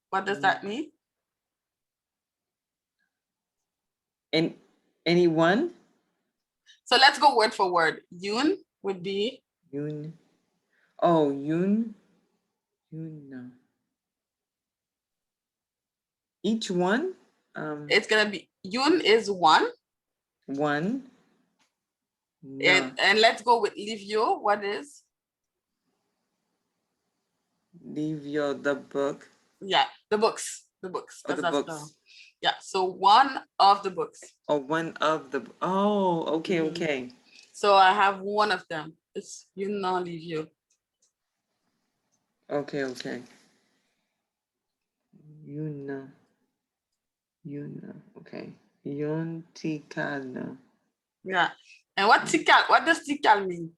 what does that mean? Anyone? So let's go word for word. Yun would be Yun. Oh, yun. Yun. Each one? It's gonna be yun is one. One. No. And let's go with livio. What is? Livio, the book. Yeah, the books. The books. Oh, the books. Yeah, so one of the books. Oh, one of the. Oh, okay, okay. So I have one of them. It's yun na livio. Okay, okay. Yun, okay. Yun tikal. Yeah. And what tikal? What does tikal mean?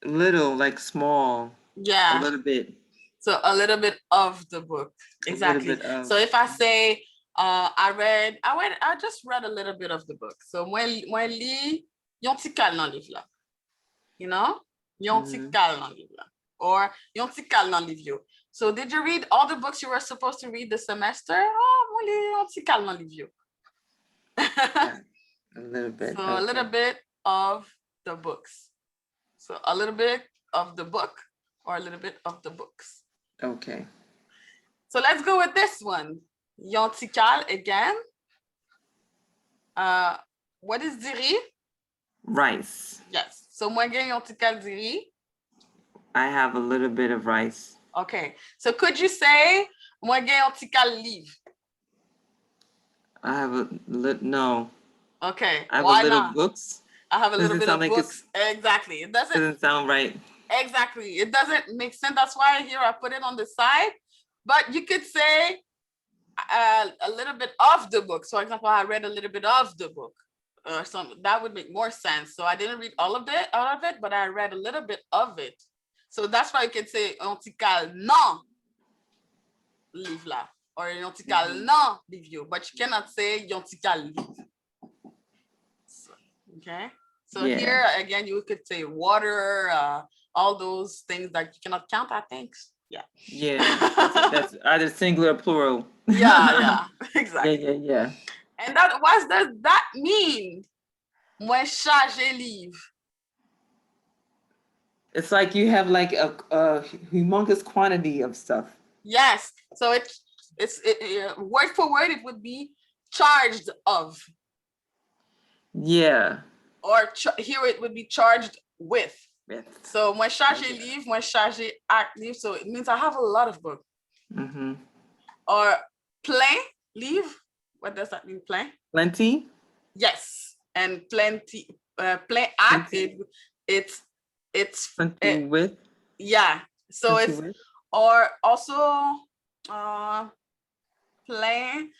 Little, like small. Yeah. A little bit. So a little bit of the book. Exactly. So if I say I just read a little bit of the book. So when li yon tikal nan liv la. You know? Yon tikal nan liv la. Or yon tikal nan liv yo. So did you read all the books you were supposed to read this semester? Oh, mwen li yon tikal nan liv yo. A little bit. So a little bit of the books. So a little bit of the book or a little bit of the books. Okay. So let's go with this one. Yon tikal again. What is diri? Rice. Yes. So mwen gen yon tikal diri. I have a little bit of rice. Okay. So could you say mwen gen yon tikal liv? I have a little, no. Okay. I have a little books. I have a little bit of books. Exactly. It doesn't sound right. Exactly. It doesn't make sense. That's why here I put it on the side. But you could say a little bit of the book. So, for example, I read a little bit of the book. Or something that would make more sense. So I didn't read all of it, but I read a little bit of it. So that's why you can say yon tikal nan liv la or yon tikal nan liv yo, but you cannot say yon tikal liv. Okay. So here again, you could say water, all those things that you cannot count, I think. Yeah. Yeah. That's either singular or plural. Yeah, exactly. Yeah. And that, what does that mean? Mwen charge livre. It's like you have like a humongous quantity of stuff. Yes. So it's word for word, it would be charged of. Yeah. Or here it would be charged with. With. So mwen charge livre, mwen charge ak livre. So it means I have a lot of books. Mm-hmm. Or plein livre. What does that mean, plein? Plenty? Yes. And plenty, plein ak, it's plenty with? Yeah. So plenty it's, with? or also plein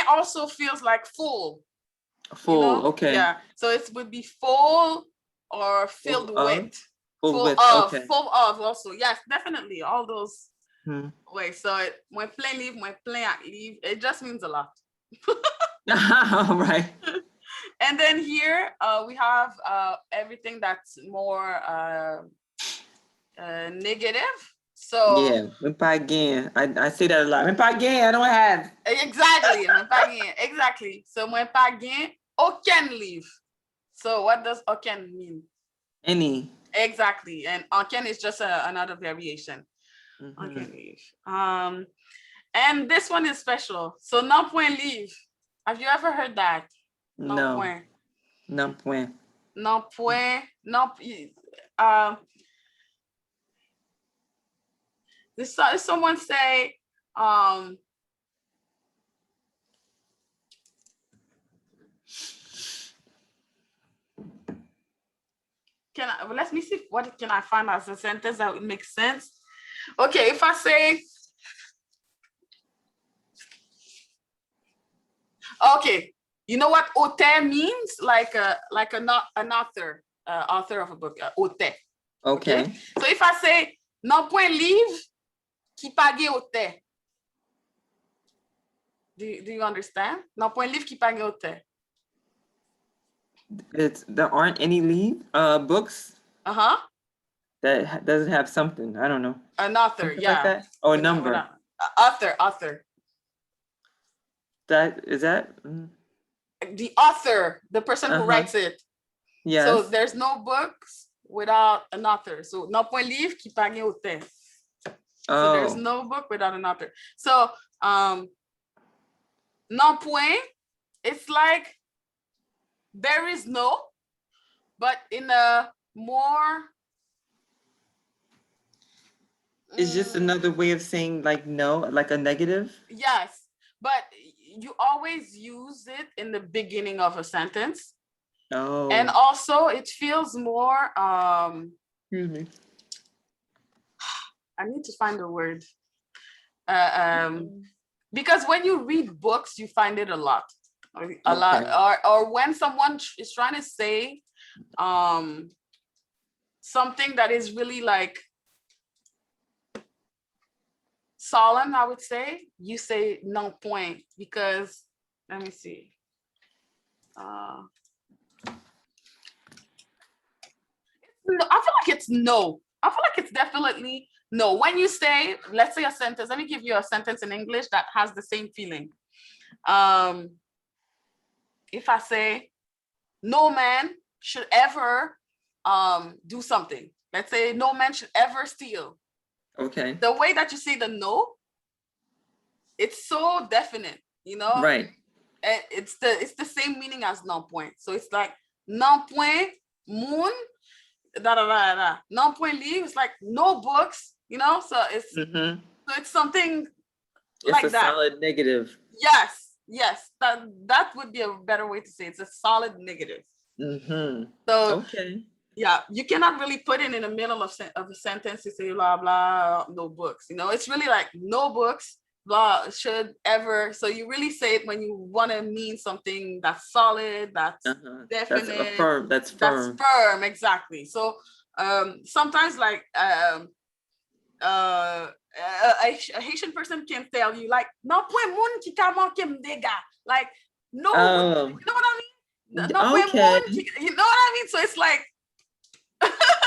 also feels like full. Full, you know? okay. Yeah. So it would be full or filled with. Full of also. Yes, definitely. All those ways. So when plein livre, when plein ak livre, it just means a lot. Right. And then here we have everything that's more negative. So yeah, mwen pa gen. I say that a lot. Mwen pa gen, I don't have. Exactly, mwen pa gen. Exactly. So mwen pa gen aucun livre. So what does aucun mean? Any. Exactly. And aucun is just another variation. Aucun livre. And this one is special. So non point livre. Have you ever heard that? No. Point. Non point. Non point. Non. Someone say, let me see what can I find as a sentence that would make sense. Okay, if I say, okay, you know what auteur means? Like an author, author of a book, auteur. Okay. So if I say non point livre qui pague auteur. Do you understand? Non point livre qui pague auteur. There aren't any books. That doesn't have something. I don't know. An author, something yeah. Like that? Or a number. Author. That is that. The author, the person who writes it. Yes. So there's no books without an author. So non point livre qui pague auteur. So there's no book without an author. So non point, it's like there is no, but in a more. It's just another way of saying like no, like a negative. Yes, but you always use it in the beginning of a sentence. Oh. And also it feels more excuse me. I need to find a word. Because when you read books, you find it a lot. Lot, or when someone is trying to say something that is really like solemn, I would say, you say non point, because let me see. I feel like it's no. I feel like it's definitely no. When you say, let's say a sentence, let me give you a sentence in English that has the same feeling. If I say, no man should ever do something. Let's say no man should ever steal. Okay. The way that you say the no, it's so definite, you know? Right. And it's the same meaning as non point. So it's like non point moon, non point livre. It's like no books, you know? So it's so it's something like that. It's a solid negative. Yes. That would be a better way to say it. It's a solid negative. So okay. Yeah, you cannot really put it in the middle of a sentence to say blah blah, no books. You know, it's really like no books, blah, should ever. So you really say it when you want to mean something that's solid, that's definite, that's firm. That's firm, exactly. So sometimes like a Haitian person can tell you like no point moun ki ka manke mdega, like no, you know what I mean? No point moun, you know what I mean? So it's like.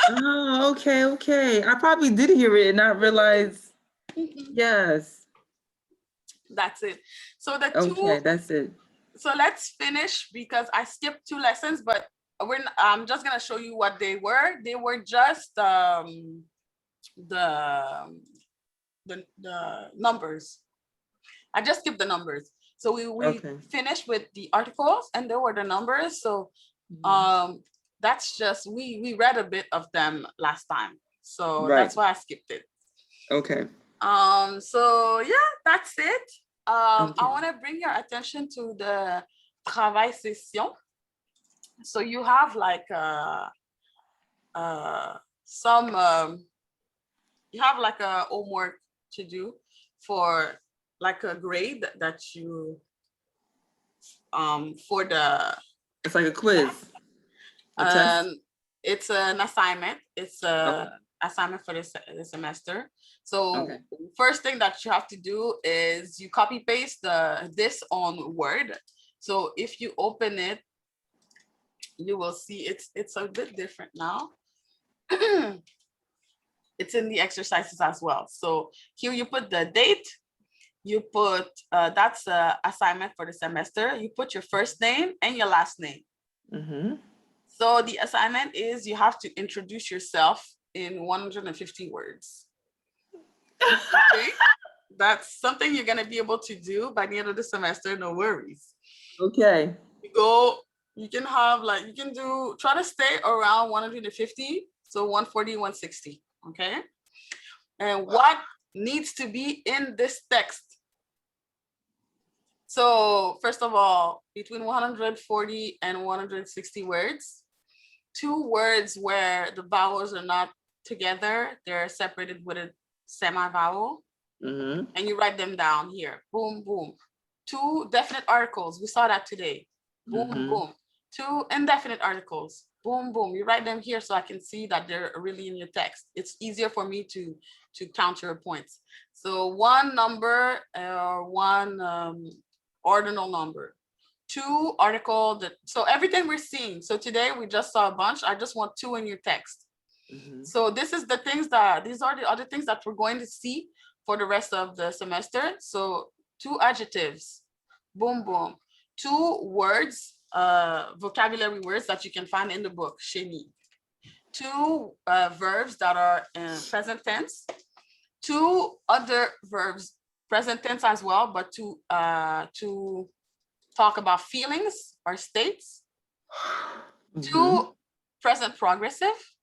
Okay. I probably did hear it and not realize. Yes. That's it. So the two. Okay, that's it. So let's finish because I skipped 2 lessons, but I'm just gonna show you what they were. They were just the numbers. I just skipped the numbers. So we finished with the articles and there were the numbers. So that's just we read a bit of them last time. So that's why I skipped it. Okay. So yeah, that's it. I want to bring your attention to the travail session. So you have like you have like a homework to do for like a grade that you for the it's like a quiz. It's an assignment. It's a assignment for the semester. So first thing that you have to do is you copy paste this on Word. So if you open it, you will see it's a bit different now. It's in the exercises as well. So here you put the date, you put, that's an assignment for the semester. You put your first name and your last name. So the assignment is you have to introduce yourself in 150 words. Okay? That's something you're gonna be able to do by the end of the semester, no worries. Okay. You can have like, you can try to stay around 150, so 140, 160, okay? And what needs to be in this text? So first of all, between 140 and 160 words, 2 words where the vowels are not together, they're separated with a semi-vowel, and you write them down here, boom, boom. 2 definite articles, we saw that today, boom, boom. 2 indefinite articles, boom, boom. You write them here so I can see that they're really in your text. It's easier for me to count your points. So 1 number or 1 ordinal number, 2 article, so everything we're seeing. So today we just saw a bunch. I just want 2 in your text. So these are the other things that we're going to see for the rest of the semester. So 2 adjectives, boom, boom. 2 words, vocabulary words that you can find in the book, chéni. 2 verbs that are in present tense. 2 other verbs, present tense as well, but to talk about feelings or states. 2 present progressive.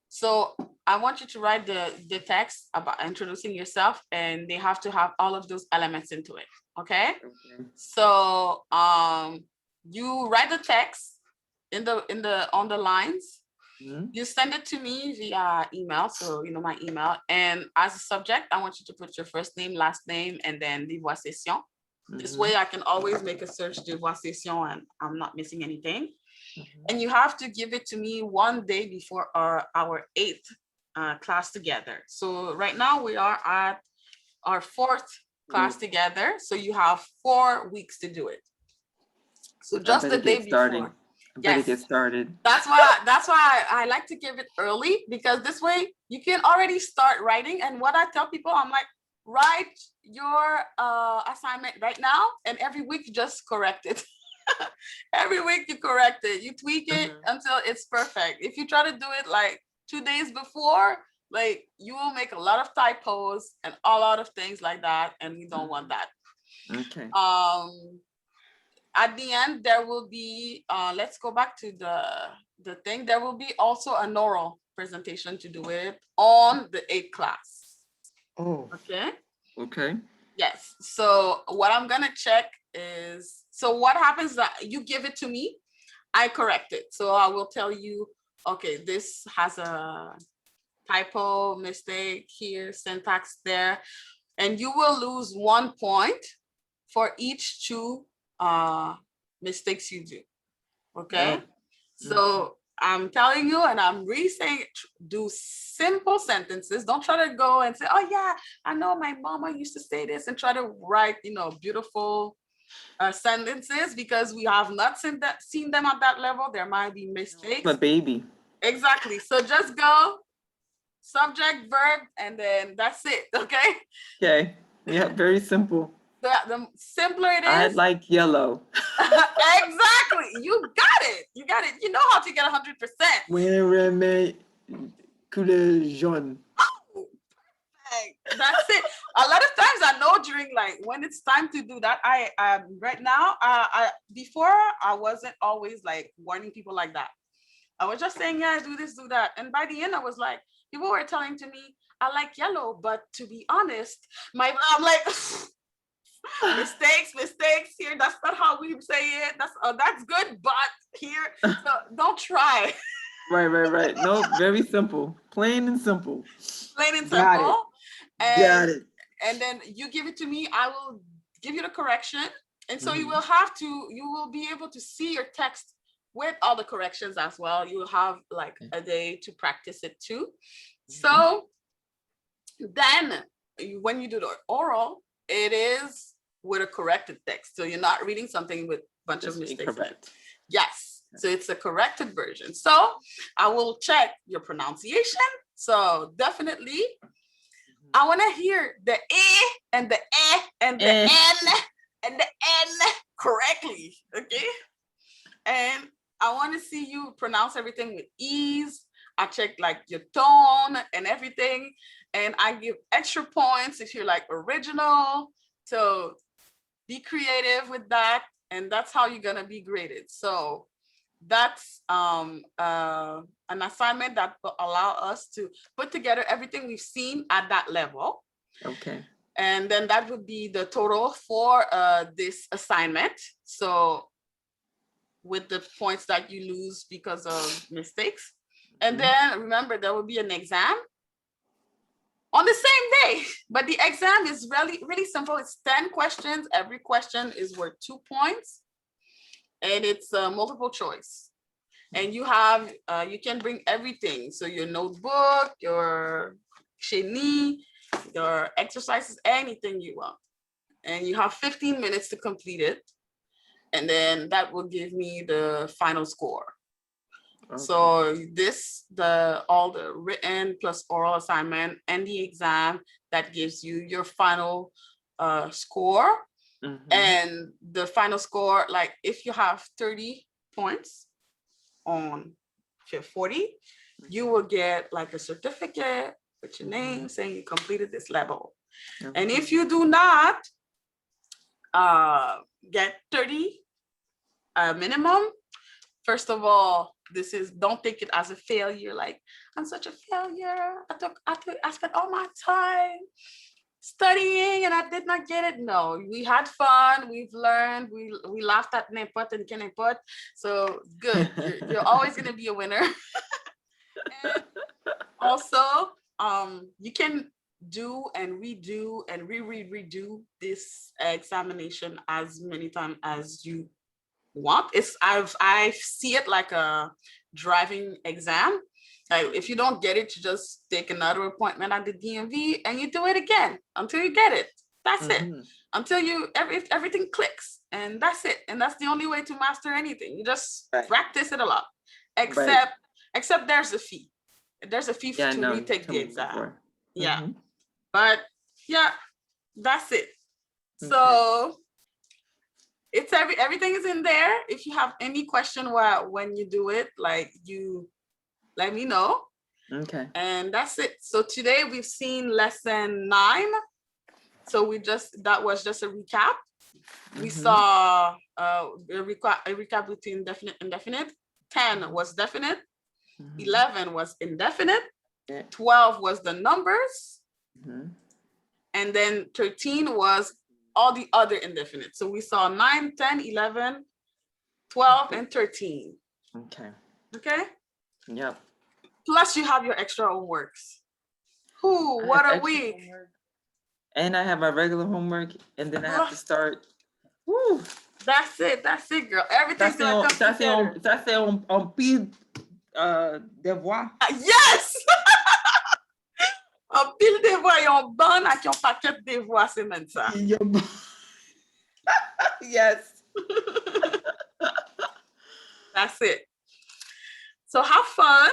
So I want you to write the text about introducing yourself, and they have to have all of those elements into it. Okay. So you write the text on the lines. You send it to me via email, so you know my email. And as a subject, I want you to put your first name, last name, and then devoir session. This way I can always make a search devoir session and I'm not missing anything. And you have to give it to me 1 day before our 8th class together. So right now we are at our 4th class together. So you have 4 weeks to do it. So just the day before. Better get started. That's why I like to give it early, because this way you can already start writing. And what I tell people, I'm like, write your assignment right now, and every week you just correct it. Every week you correct it, you tweak it until it's perfect. If you try to do it like 2 days before, like you will make a lot of typos and a lot of things like that, and we don't want that. Okay. At the end, there will be, let's go back to the thing. There will be also an oral presentation to do it on the 8th class. Oh. Okay. Okay. Yes. So what I'm gonna check is, so what happens that you give it to me, I correct it. So I will tell you, okay, this has a typo, mistake here, syntax there, and you will lose 1 point for each 2 mistakes you do. Okay. So I'm telling you, and I'm re-saying it, do simple sentences. Don't try to go and say, oh yeah, I know my mama used to say this, and try to write, beautiful sentences, because we have not seen them at that level. There might be mistakes. I'm a baby. Exactly. So just go subject, verb, and then that's it. Okay. Okay. Yeah, very simple. the simpler it I is. like yellow. Exactly. You got it. You got it. You know how to get 100%. When couleur jaune. That's it. A lot of times I know during like when it's time to do that, I right now I before I wasn't always like warning people like that. I was just saying, yeah, do this, do that. And by the end, I was like, people were telling to me, I like yellow, but to be honest, I'm like, mistakes here. That's not how we say it. That's good, but here, so don't try. Right. No, very simple. Plain and simple. Plain and Got simple. it. Got it. And then you give it to me, I will give you the correction. And so you will be able to see your text with all the corrections as well. You will have like a day to practice it too. So then when you do the oral, it is with a corrected text. So you're not reading something with a bunch of mistakes. Correct. Yes. So it's a corrected version. So I will check your pronunciation. So definitely, I want to hear the E and the E and the N and the N correctly. Okay. And I want to see you pronounce everything with ease. I check like your tone and everything. And I give extra points if you're like original. So be creative with that. And that's how you're going to be graded. So that's an assignment that will allow us to put together everything we've seen at that level. Okay. And then that would be the total for this assignment. So with the points that you lose because of mistakes. And then remember, there will be an exam on the same day, but the exam is really simple. It's 10 questions. Every question is worth 2 points. And it's multiple choice. And you have, you can bring everything. So your notebook, your chenille, your exercises, anything you want. And you have 15 minutes to complete it. And then that will give me the final score. Okay. So all the written plus oral assignment and the exam, that gives you your final score. And the final score, like if you have 30 points on 40, you will get like a certificate with your name saying you completed this level. Okay. And if you do not get 30 minimum, first of all, don't take it as a failure. Like, I'm such a failure. I spent all my time studying and I did not get it. No, we had fun. We've learned. We laughed at n'importe and n'importe. So good. You're always going to be a winner. And also, you can do and redo and redo this examination as many times as you want. I see it like a driving exam. Like if you don't get it, you just take another appointment at the DMV and you do it again until you get it. That's it. Until everything clicks, and that's it. And that's the only way to master anything. You just practice it a lot. Except there's a fee. There's a fee to retake the exam. Yeah. But yeah, that's it. Okay. So it's everything is in there. If you have any question when you do it, like, you let me know. Okay. And that's it. So today we've seen lesson 9. So that was just a recap. We saw a recap between definite and indefinite. 10 was definite. 11 was indefinite. 12 was the numbers. And then 13 was all the other indefinite. So we saw 9, 10, 11, 12, and 13. Okay? Yep. Plus you have your extra homeworks. What a week. Homework. And I have my regular homework, and then I have to start. Woo. That's it, girl. Everything's gonna come together. Ça c'est un pile devoir. Yes! Un pile devoir, yon bon ak yon paquet devoir semen sa. Yes. That's it. So have fun.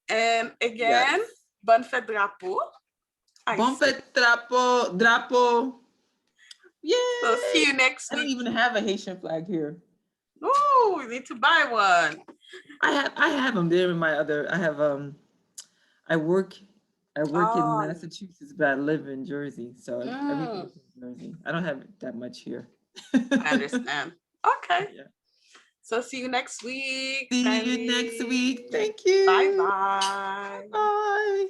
And again, bonne fête drapeau. Bonne fête drapeau. Yay! So see you next I don't week. even have a Haitian flag here. Oh, we need to buy one. I have them there in my other. I have I work in Massachusetts, but I live in Jersey, so everything's in Jersey. I don't have that much here. I understand. Okay. Yeah. So see you next week. See you next week. Thank you. Bye-bye. Bye.